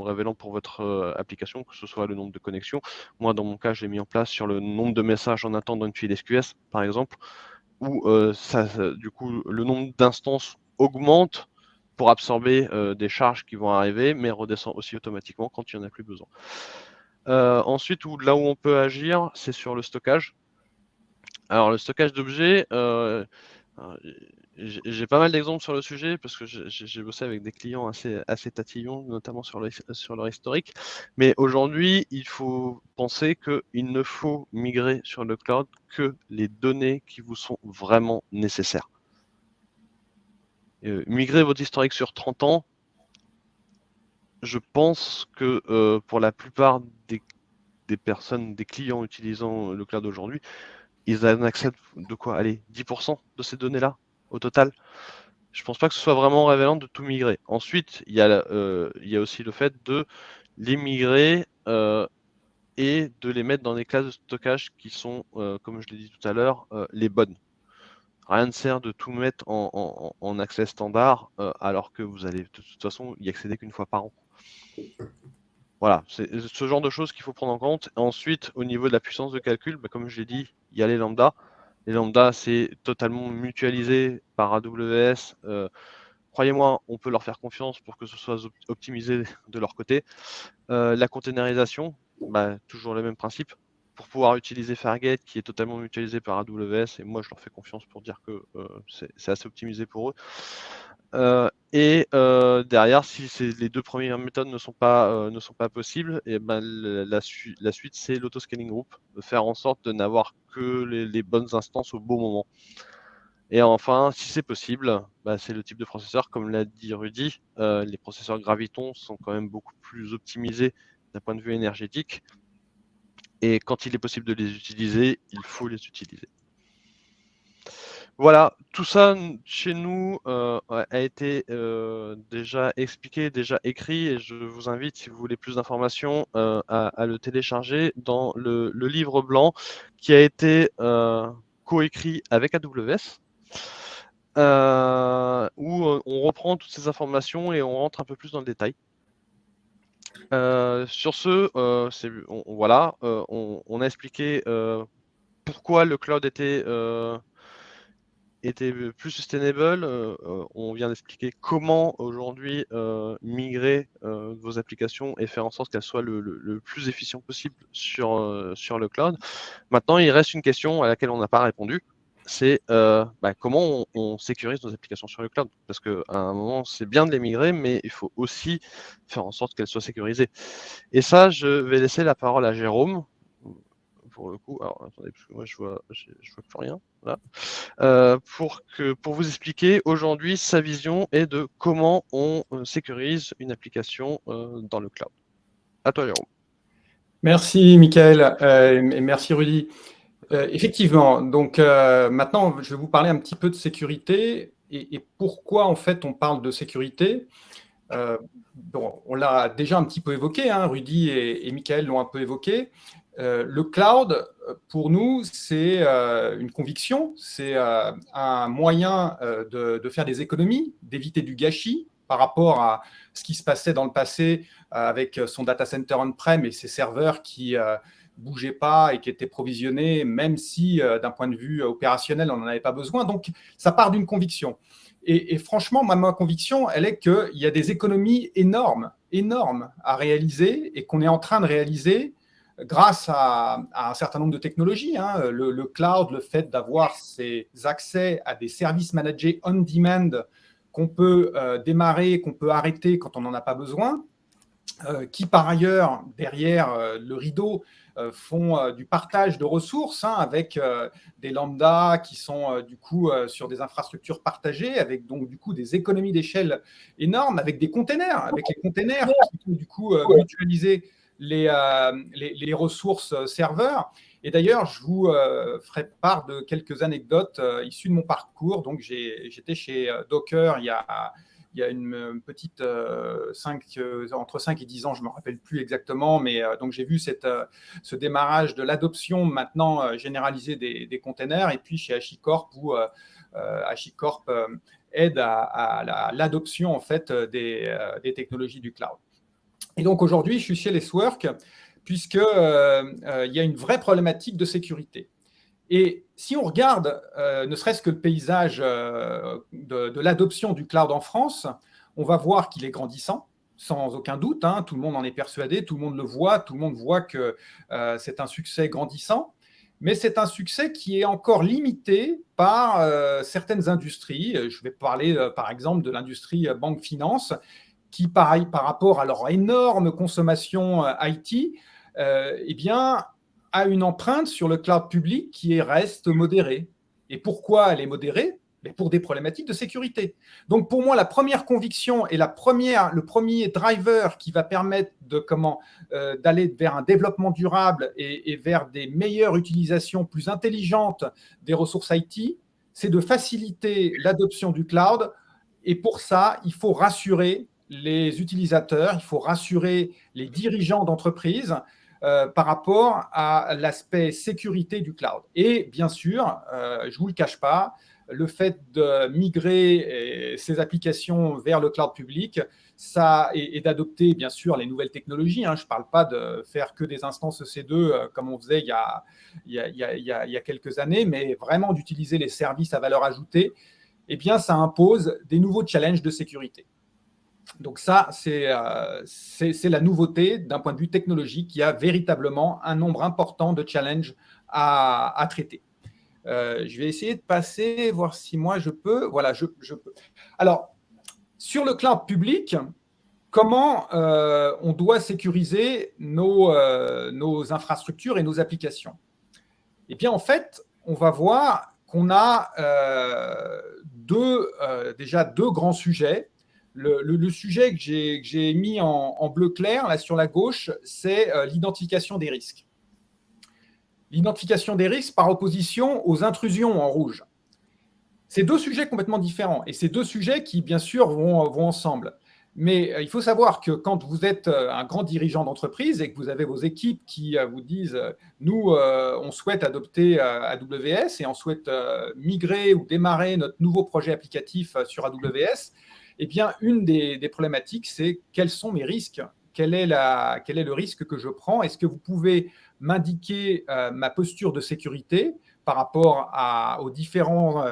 [SPEAKER 3] révélantes pour votre application, que ce soit le nombre de connexions. Moi, dans mon cas, j'ai mis en place sur le nombre de messages en attente dans une file SQS, par exemple, où du coup, le nombre d'instances augmente pour absorber des charges qui vont arriver, mais redescend aussi automatiquement quand il n'y en a plus besoin. Ensuite, là où on peut agir, c'est sur le stockage. Alors, le stockage d'objets, j'ai pas mal d'exemples sur le sujet parce que j'ai bossé avec des clients assez tatillons, notamment sur leur historique. Mais aujourd'hui, il faut penser qu'il ne faut migrer sur le cloud que les données qui vous sont vraiment nécessaires. Migrer votre historique sur 30 ans, je pense que pour la plupart des personnes, des clients utilisant le cloud aujourd'hui, ils en acceptent de quoi? Allez, 10% de ces données-là au total. Je pense pas que ce soit vraiment révélant de tout migrer. Ensuite, il y a aussi le fait de les migrer et de les mettre dans des classes de stockage qui sont, comme je l'ai dit tout à l'heure, les bonnes. Rien ne sert de tout mettre en accès standard alors que vous allez de toute façon y accéder qu'une fois par an. Voilà, c'est ce genre de choses qu'il faut prendre en compte. Ensuite, au niveau de la puissance de calcul, comme je l'ai dit, il y a les lambda. Les lambda, c'est totalement mutualisé par AWS. Croyez-moi, on peut leur faire confiance pour que ce soit optimisé de leur côté. La containerisation, toujours le même principe. Pour pouvoir utiliser Fargate, qui est totalement mutualisé par AWS, et moi je leur fais confiance pour dire que c'est assez optimisé pour eux. Derrière, si les deux premières méthodes ne sont pas possibles, et la suite c'est l'autoscaling group, de faire en sorte de n'avoir que les bonnes instances au bon moment. Et enfin, si c'est possible, c'est le type de processeur, comme l'a dit Rudy, les processeurs Graviton sont quand même beaucoup plus optimisés d'un point de vue énergétique. Et quand il est possible de les utiliser, il faut les utiliser. Voilà, tout ça chez nous a été déjà expliqué, déjà écrit, et je vous invite, si vous voulez plus d'informations, à le télécharger dans le livre blanc qui a été coécrit avec AWS, où on reprend toutes ces informations et on rentre un peu plus dans le détail. Sur ce, on a expliqué pourquoi le cloud était plus sustainable. On vient d'expliquer comment aujourd'hui migrer vos applications et faire en sorte qu'elles soient le plus efficient possible sur le cloud. Maintenant, il reste une question à laquelle on n'a pas répondu. C'est comment on sécurise nos applications sur le cloud. Parce qu'à un moment, c'est bien de les migrer, mais il faut aussi faire en sorte qu'elles soient sécurisées. Et ça, je vais laisser la parole à Jérôme. Pour le coup, alors attendez, parce que moi je vois plus rien. Voilà. Pour vous expliquer aujourd'hui sa vision et de comment on sécurise une application dans le cloud. À toi, Jérôme.
[SPEAKER 4] Merci, Michael, et merci, Rudy. Effectivement, donc maintenant, je vais vous parler un petit peu de sécurité et pourquoi, en fait, on parle de sécurité. On l'a déjà un petit peu évoqué, hein, Rudy et Michael l'ont un peu évoqué. Le cloud, pour nous, c'est une conviction, c'est un moyen de faire des économies, d'éviter du gâchis par rapport à ce qui se passait dans le passé avec son data center on-prem et ses serveurs qui bougeaient pas et qui étaient provisionnés, même si d'un point de vue opérationnel, on n'en avait pas besoin. Donc, ça part d'une conviction. Et franchement, ma conviction, elle est qu'il y a des économies énormes à réaliser et qu'on est en train de réaliser grâce à un certain nombre de technologies. Le cloud, le fait d'avoir ces accès à des services managés on-demand qu'on peut démarrer, qu'on peut arrêter quand on n'en a pas besoin, qui par ailleurs, derrière le rideau, font du partage de ressources avec des lambdas qui sont du coup sur des infrastructures partagées, avec donc du coup des économies d'échelle énormes, avec des containers, avec les containers qui peuvent du coup mutualiser les ressources serveurs. Et d'ailleurs, je vous ferai part de quelques anecdotes issues de mon parcours. Donc, j'étais chez Docker il y a une petite entre 5 et 10 ans, je ne me rappelle plus exactement, mais donc j'ai vu ce démarrage de l'adoption maintenant généralisée des containers, et puis chez HashiCorp où HashiCorp aide à l'adoption en fait des technologies du cloud. Et donc aujourd'hui, je suis chez Lacework puisque il y a une vraie problématique de sécurité. Et si on regarde ne serait-ce que le paysage de l'adoption du cloud en France, on va voir qu'il est grandissant, sans aucun doute. Tout le monde en est persuadé, tout le monde le voit, tout le monde voit que c'est un succès grandissant. Mais c'est un succès qui est encore limité par certaines industries. Je vais parler par exemple de l'industrie banque-finance, qui, par rapport à leur énorme consommation IT, eh bien, a une empreinte sur le cloud public qui reste modérée. Et pourquoi elle est modérée? Mais pour des problématiques de sécurité. Donc, pour moi, la première conviction et le premier driver qui va permettre d'aller vers un développement durable et vers des meilleures utilisations plus intelligentes des ressources IT, c'est de faciliter l'adoption du cloud. Et pour ça, il faut rassurer les utilisateurs, il faut rassurer les dirigeants d'entreprise par rapport à l'aspect sécurité du cloud. Et bien sûr, je ne vous le cache pas, le fait de migrer ces applications vers le cloud public, ça, et d'adopter bien sûr les nouvelles technologies. Je ne parle pas de faire que des instances EC2 comme on faisait il y a quelques années, mais vraiment d'utiliser les services à valeur ajoutée, eh bien, ça impose des nouveaux challenges de sécurité. Donc ça, c'est la nouveauté d'un point de vue technologique. Il y a véritablement un nombre important de challenges à traiter. Je vais essayer de passer, voir si moi je peux. Voilà, je peux. Alors, sur le cloud public, comment on doit sécuriser nos infrastructures et nos applications? Eh bien, en fait, on va voir qu'on a déjà deux grands sujets. Le sujet que j'ai mis en bleu clair, là sur la gauche, c'est l'identification des risques. L'identification des risques par opposition aux intrusions en rouge. C'est deux sujets complètement différents et c'est deux sujets qui, bien sûr, vont ensemble. Mais il faut savoir que quand vous êtes un grand dirigeant d'entreprise et que vous avez vos équipes qui vous disent « Nous, on souhaite adopter AWS et on souhaite migrer ou démarrer notre nouveau projet applicatif sur AWS », eh bien, une des problématiques, c'est quels sont mes risques? Quel est le risque que je prends? Est-ce que vous pouvez m'indiquer ma posture de sécurité par rapport aux différents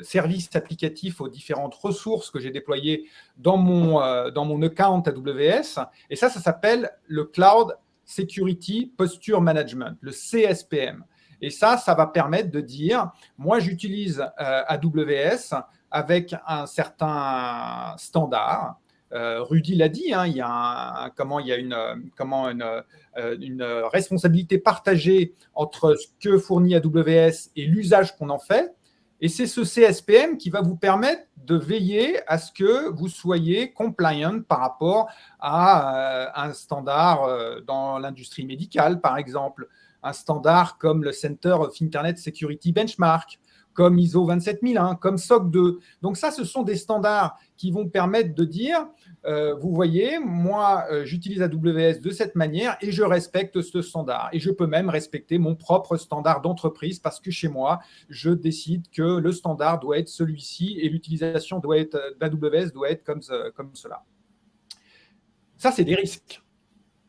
[SPEAKER 4] services applicatifs, aux différentes ressources que j'ai déployées dans mon account AWS? Et ça s'appelle le Cloud Security Posture Management, le CSPM. Et ça va permettre de dire, moi, j'utilise AWS avec un certain standard. Rudy l'a dit, il y a une responsabilité partagée entre ce que fournit AWS et l'usage qu'on en fait. Et c'est ce CSPM qui va vous permettre de veiller à ce que vous soyez compliant par rapport à un standard dans l'industrie médicale, par exemple, un standard comme le Center of Internet Security Benchmark, comme ISO 27001, comme SOC 2. Donc ça, ce sont des standards qui vont permettre de dire, vous voyez, moi, j'utilise AWS de cette manière et je respecte ce standard. Et je peux même respecter mon propre standard d'entreprise parce que chez moi, je décide que le standard doit être celui-ci et l'utilisation d'AWS doit être comme cela. Ça, c'est des risques.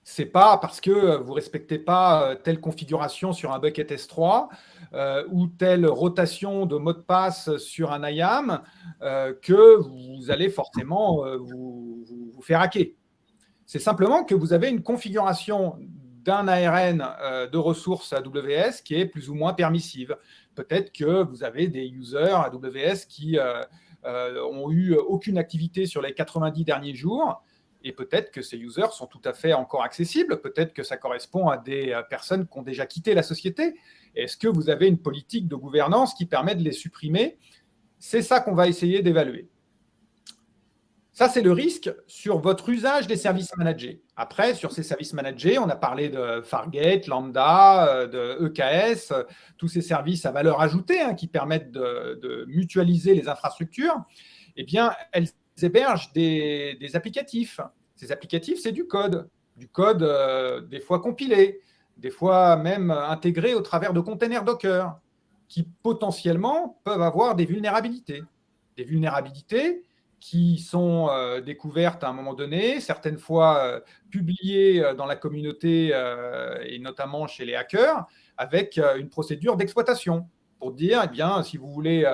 [SPEAKER 4] Ce n'est pas parce que vous ne respectez pas telle configuration sur un bucket S3 ou telle rotation de mot de passe sur un IAM que vous allez forcément vous faire hacker. C'est simplement que vous avez une configuration d'un ARN de ressources AWS qui est plus ou moins permissive. Peut-être que vous avez des users AWS qui ont eu aucune activité sur les 90 derniers jours. Et peut-être que ces users sont tout à fait encore accessibles. Peut-être que ça correspond à des personnes qui ont déjà quitté la société. Est-ce que vous avez une politique de gouvernance qui permet de les supprimer? C'est ça qu'on va essayer d'évaluer. Ça, c'est le risque sur votre usage des services managés. Après, sur ces services managés, on a parlé de Fargate, Lambda, de EKS, tous ces services à valeur ajoutée qui permettent de mutualiser les infrastructures. Eh bien, elles hébergent des applicatifs. Ces applicatifs, c'est du code des fois compilé, des fois même intégré au travers de containers Docker, qui potentiellement peuvent avoir des vulnérabilités. Des vulnérabilités qui sont découvertes à un moment donné, certaines fois publiées dans la communauté et notamment chez les hackers, avec une procédure d'exploitation. Pour dire, eh bien, si vous voulez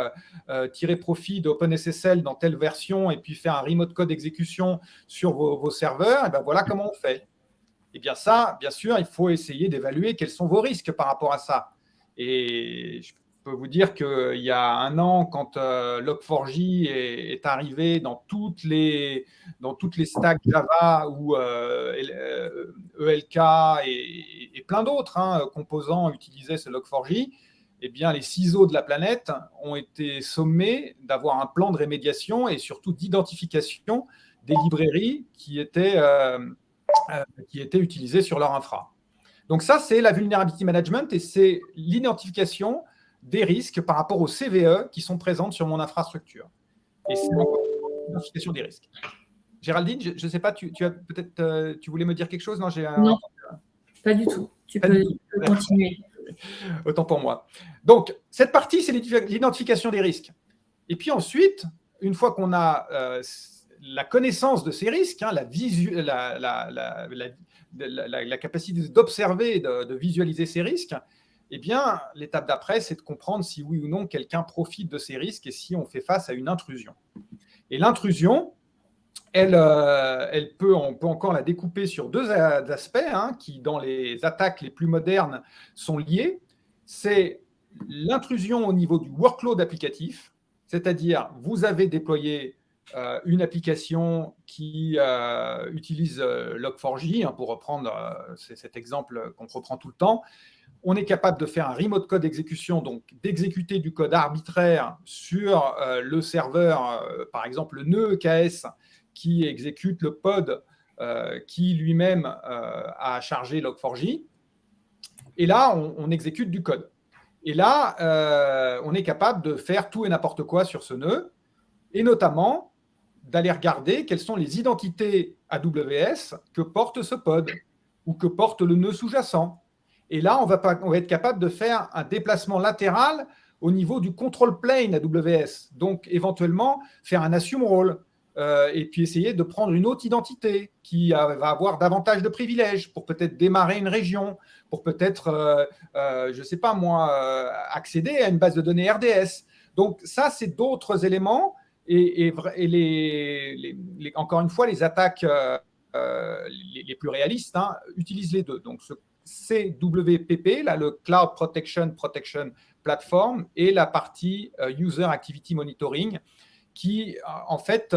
[SPEAKER 4] tirer profit d'OpenSSL dans telle version et puis faire un remote code exécution sur vos serveurs, eh bien, voilà comment on fait. Eh bien ça, bien sûr, il faut essayer d'évaluer quels sont vos risques par rapport à ça. Et je peux vous dire qu'il y a un an, quand Log4j est arrivé dans toutes les stacks Java ou ELK et plein d'autres composants utilisaient ce Log4j, eh bien, les ciseaux de la planète ont été sommés d'avoir un plan de rémédiation et surtout d'identification des librairies qui étaient utilisées sur leur infra. Donc ça, c'est la vulnerability management et c'est l'identification des risques par rapport aux CVE qui sont présentes sur mon infrastructure. Et c'est l'identification des risques. Géraldine, je ne sais pas, tu voulais me dire quelque chose?
[SPEAKER 1] Non, pas du tout. Tu peux continuer.
[SPEAKER 4] Autant pour moi. Donc, cette partie, c'est l'identification des risques. Et puis ensuite, une fois qu'on a la connaissance de ces risques, la capacité d'observer, de visualiser ces risques, eh bien, l'étape d'après, c'est de comprendre si oui ou non quelqu'un profite de ces risques et si on fait face à une intrusion. Et l'intrusion, on peut encore la découper sur deux aspects qui, dans les attaques les plus modernes, sont liés. C'est l'intrusion au niveau du workload applicatif, c'est-à-dire vous avez déployé une application qui utilise Log4j, pour reprendre cet exemple qu'on reprend tout le temps. On est capable de faire un remote code exécution, donc d'exécuter du code arbitraire sur le serveur, par exemple le nœud EKS, qui exécute le pod qui lui-même a chargé Log4j. Et là, on exécute du code. Et là, on est capable de faire tout et n'importe quoi sur ce nœud, et notamment d'aller regarder quelles sont les identités AWS que porte ce pod ou que porte le nœud sous-jacent. Et là, on va être capable de faire un déplacement latéral au niveau du control plane AWS. Donc, éventuellement, faire un assume role. Et puis essayer de prendre une autre identité qui va avoir davantage de privilèges pour peut-être démarrer une région, pour peut-être, je ne sais pas moi, accéder à une base de données RDS. Donc ça, c'est d'autres éléments. Et encore une fois, les attaques les plus réalistes utilisent les deux. Donc ce CWPP, là, le Cloud Protection Platform, et la partie User Activity Monitoring, qui, en fait,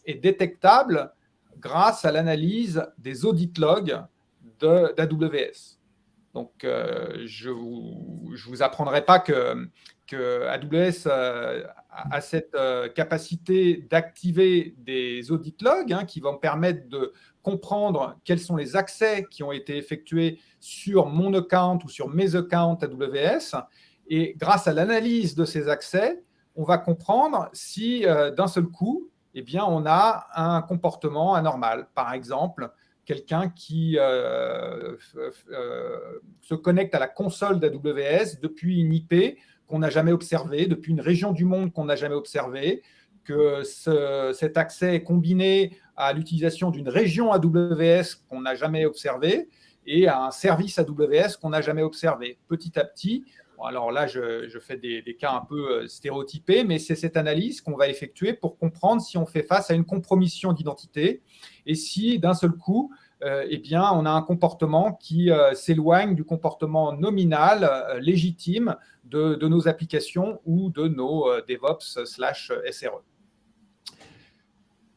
[SPEAKER 4] est détectable grâce à l'analyse des audit logs d'AWS. Donc, je vous apprendrai pas que AWS a cette capacité d'activer des audit logs qui vont permettre de comprendre quels sont les accès qui ont été effectués sur mon account ou sur mes accounts AWS. Et grâce à l'analyse de ces accès, on va comprendre si d'un seul coup, eh bien, on a un comportement anormal. Par exemple, quelqu'un qui se connecte à la console d'AWS depuis une IP qu'on n'a jamais observée, depuis une région du monde qu'on n'a jamais observée, que cet accès est combiné à l'utilisation d'une région AWS qu'on n'a jamais observée et à un service AWS qu'on n'a jamais observé. Petit à petit, bon, alors là, je fais des cas un peu stéréotypés, mais c'est cette analyse qu'on va effectuer pour comprendre si on fait face à une compromission d'identité et si d'un seul coup, eh bien, on a un comportement qui s'éloigne du comportement nominal, légitime de nos applications ou de nos DevOps/SRE.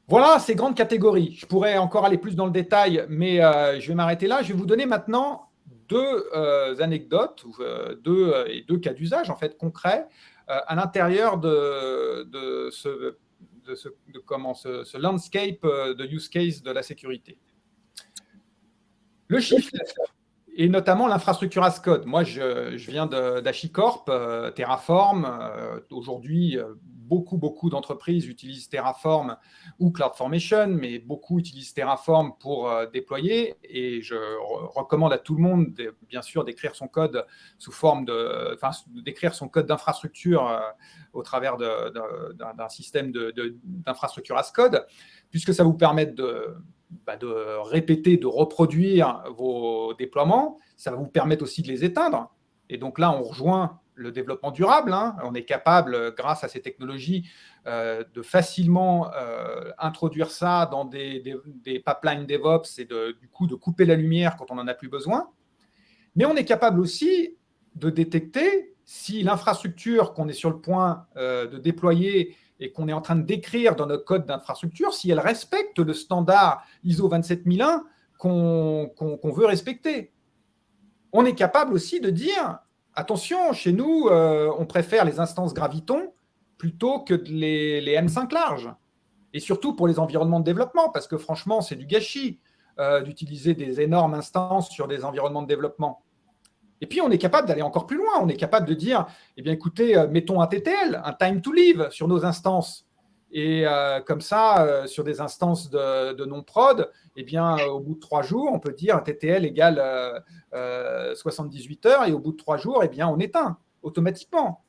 [SPEAKER 4] Voilà ces grandes catégories. Je pourrais encore aller plus dans le détail, mais je vais m'arrêter là. Je vais vous donner maintenant deux anecdotes, deux cas d'usage en fait concrets à l'intérieur de ce landscape de use case de la sécurité. Le chiffre et notamment l'infrastructure as code. Moi, je viens d'HashiCorp, Terraform. Aujourd'hui, beaucoup d'entreprises utilisent Terraform ou CloudFormation, mais beaucoup utilisent Terraform pour déployer. Et je recommande à tout le monde, bien sûr, d'écrire son code sous forme d'écrire son code d'infrastructure au travers d'un système d'infrastructure as code, puisque ça vous permet de répéter, de reproduire vos déploiements. Ça va vous permettre aussi de les éteindre. Et donc là, on rejoint le développement durable. On est capable, grâce à ces technologies, de facilement introduire ça dans des pipelines DevOps et du coup de couper la lumière quand on n'en a plus besoin. Mais on est capable aussi de détecter si l'infrastructure qu'on est sur le point de déployer et qu'on est en train de décrire dans notre code d'infrastructure, si elle respecte le standard ISO 27001 qu'on veut respecter. On est capable aussi de dire, attention, chez nous, on préfère les instances Graviton plutôt que les M5 larges. Et surtout pour les environnements de développement, parce que franchement, c'est du gâchis d'utiliser des énormes instances sur des environnements de développement. Et puis, on est capable d'aller encore plus loin. On est capable de dire, eh bien, écoutez, mettons un TTL, un time to live sur nos instances. Et comme ça, sur des instances de non-prod, eh bien, au bout de 3 jours, on peut dire un TTL égale 78 heures. Et au bout de 3 jours, eh bien, on éteint automatiquement.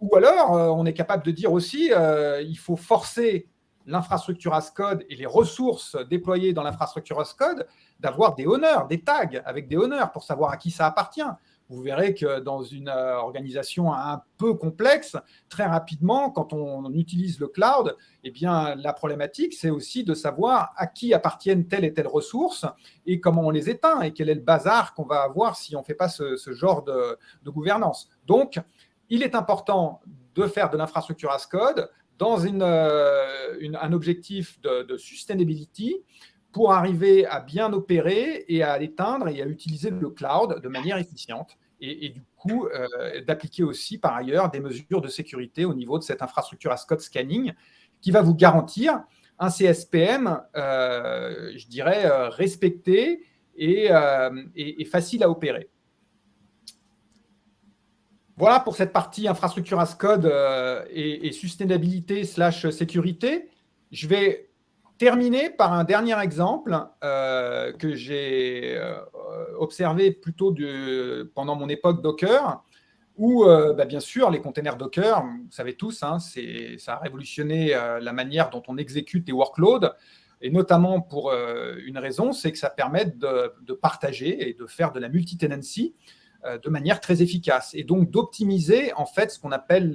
[SPEAKER 4] Ou alors, on est capable de dire aussi, il faut forcer l'infrastructure as code et les ressources déployées dans l'infrastructure as code d'avoir des honneurs, des tags avec des honneurs pour savoir à qui ça appartient. Vous verrez que dans une organisation un peu complexe, très rapidement, quand on utilise le cloud, eh bien, la problématique, c'est aussi de savoir à qui appartiennent telle et telle ressource et comment on les éteint et quel est le bazar qu'on va avoir si on ne fait pas ce genre de gouvernance. Donc, il est important de faire de l'infrastructure as code dans un objectif de sustainability pour arriver à bien opérer et à l'éteindre et à utiliser le cloud de manière efficiente et du coup d'appliquer aussi par ailleurs des mesures de sécurité au niveau de cette infrastructure as code scanning qui va vous garantir un CSPM, je dirais, respecté et facile à opérer. Voilà pour cette partie infrastructure as code et sustainabilité / sécurité. Je vais terminer par un dernier exemple que j'ai observé plutôt pendant mon époque Docker, où bien sûr les containers Docker, vous savez tous, ça a révolutionné la manière dont on exécute les workloads, et notamment pour une raison, c'est que ça permet de partager et de faire de la multi-tenancy de manière très efficace et donc d'optimiser en fait ce qu'on appelle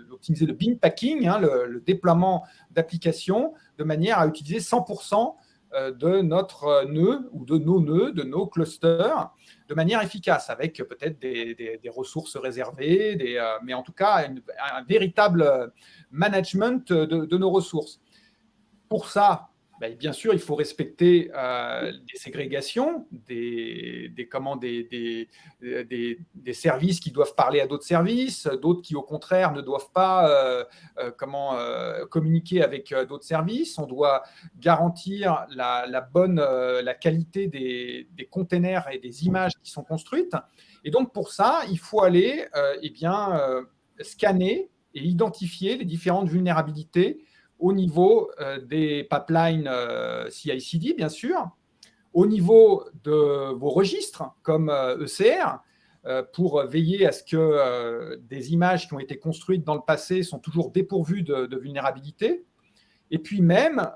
[SPEAKER 4] d'optimiser le bin packing, le déploiement d'applications de manière à utiliser 100% de notre nœud ou de nos nœuds, de nos clusters de manière efficace avec peut-être des ressources réservées, mais en tout cas un véritable management de nos ressources. Pour ça, bien sûr, il faut respecter des ségrégations, des services qui doivent parler à d'autres services, d'autres qui, au contraire, ne doivent pas communiquer avec d'autres services. On doit garantir la qualité des containers et des images qui sont construites. Et donc, pour ça, il faut aller scanner et identifier les différentes vulnérabilités au niveau des pipelines CI/CD, bien sûr, au niveau de vos registres comme ECR, pour veiller à ce que des images qui ont été construites dans le passé sont toujours dépourvues de vulnérabilité, et puis même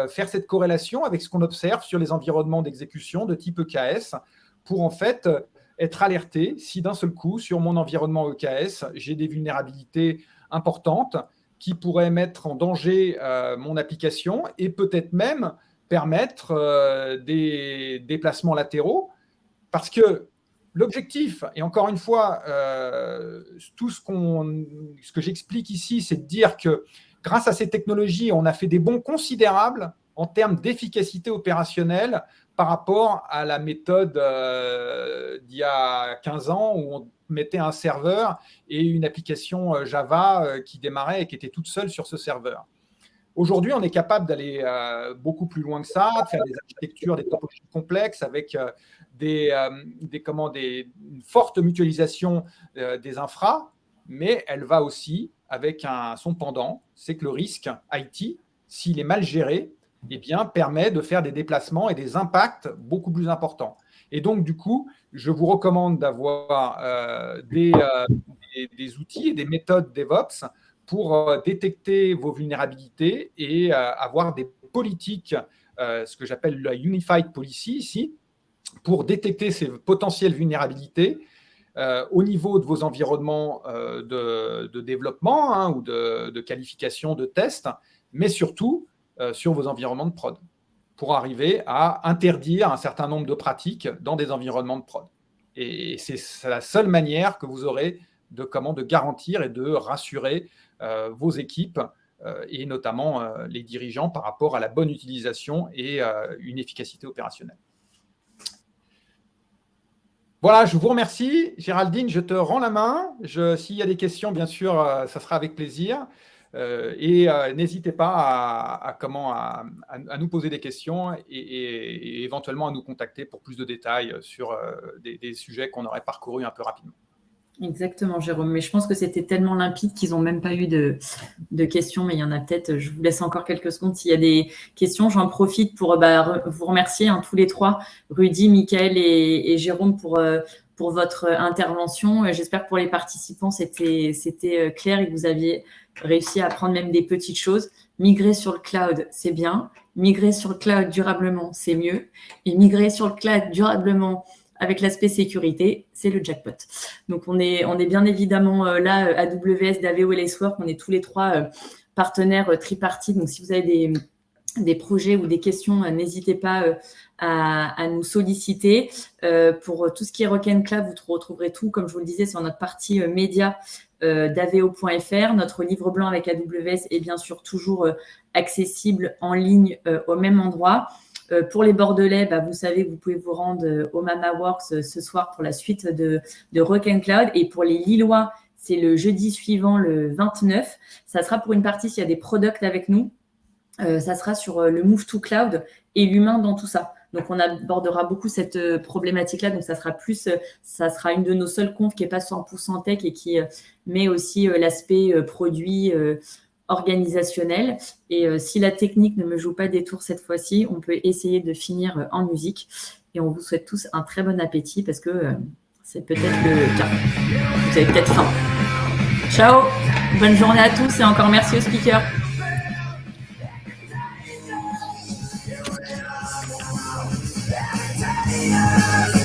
[SPEAKER 4] faire cette corrélation avec ce qu'on observe sur les environnements d'exécution de type EKS, pour en fait être alerté si d'un seul coup, sur mon environnement EKS, j'ai des vulnérabilités importantes qui pourraient mettre en danger mon application et peut-être même permettre des déplacements latéraux. Parce que l'objectif, et encore une fois, tout ce que j'explique ici, c'est de dire que grâce à ces technologies, on a fait des bons considérables en termes d'efficacité opérationnelle par rapport à la méthode d'il y a 15 ans où on mettait un serveur et une application Java qui démarrait et qui était toute seule sur ce serveur. Aujourd'hui, on est capable d'aller beaucoup plus loin que ça, de faire des architectures, des topologies complexes avec une forte mutualisation des infras, mais elle va aussi avec son pendant, c'est que le risque IT, s'il est mal géré, permet de faire des déplacements et des impacts beaucoup plus importants. Et donc, du coup, je vous recommande d'avoir des outils et des méthodes DevOps pour détecter vos vulnérabilités et avoir des politiques, ce que j'appelle la Unified Policy ici, pour détecter ces potentielles vulnérabilités au niveau de vos environnements de développement ou de qualification, de test, mais surtout sur vos environnements de prod, pour arriver à interdire un certain nombre de pratiques dans des environnements de prod. Et c'est la seule manière que vous aurez de garantir et de rassurer vos équipes et notamment les dirigeants par rapport à la bonne utilisation et une efficacité opérationnelle. Voilà, je vous remercie. Géraldine, je te rends la main. S'il y a des questions, bien sûr, ça sera avec plaisir. Et n'hésitez pas à nous poser des questions et éventuellement à nous contacter pour plus de détails sur des sujets qu'on aurait parcourus un peu rapidement.
[SPEAKER 1] Exactement, Jérôme. Mais je pense que c'était tellement limpide qu'ils n'ont même pas eu de questions. Mais il y en a peut-être. Je vous laisse encore quelques secondes s'il y a des questions. J'en profite pour vous remercier tous les trois, Rudy, Mickaël et Jérôme, pour votre intervention. J'espère que pour les participants, c'était clair et que vous aviez réussi à apprendre même des petites choses. Migrer sur le cloud, c'est bien. Migrer sur le cloud durablement, c'est mieux. Et migrer sur le cloud durablement avec l'aspect sécurité, c'est le jackpot. Donc, on est bien évidemment là, AWS, Daveo et Lacework, on est tous les trois partenaires tripartites. Donc, si vous avez des projets ou des questions, n'hésitez pas à nous solliciter. Pour tout ce qui est Rock & Cloud, vous retrouverez tout, comme je vous le disais, sur notre partie média daveo.fr. Notre livre blanc avec AWS est bien sûr toujours accessible en ligne au même endroit. Pour les Bordelais, vous savez que vous pouvez vous rendre au MamaWorks ce soir pour la suite de Rock & Cloud. Et pour les Lillois, c'est le jeudi suivant, le 29. Ça sera pour une partie, s'il y a des products avec nous, ça sera sur le Move to Cloud et l'humain dans tout ça. Donc, on abordera beaucoup cette problématique-là. Donc, ça sera une de nos seules confs qui n'est pas 100% tech et qui met aussi l'aspect produit organisationnel. Et si la technique ne me joue pas des tours cette fois-ci, on peut essayer de finir en musique. Et on vous souhaite tous un très bon appétit parce que c'est peut-être le cas. Vous avez peut-être faim. Ciao, bonne journée à tous et encore merci aux speakers.
[SPEAKER 5] Yeah.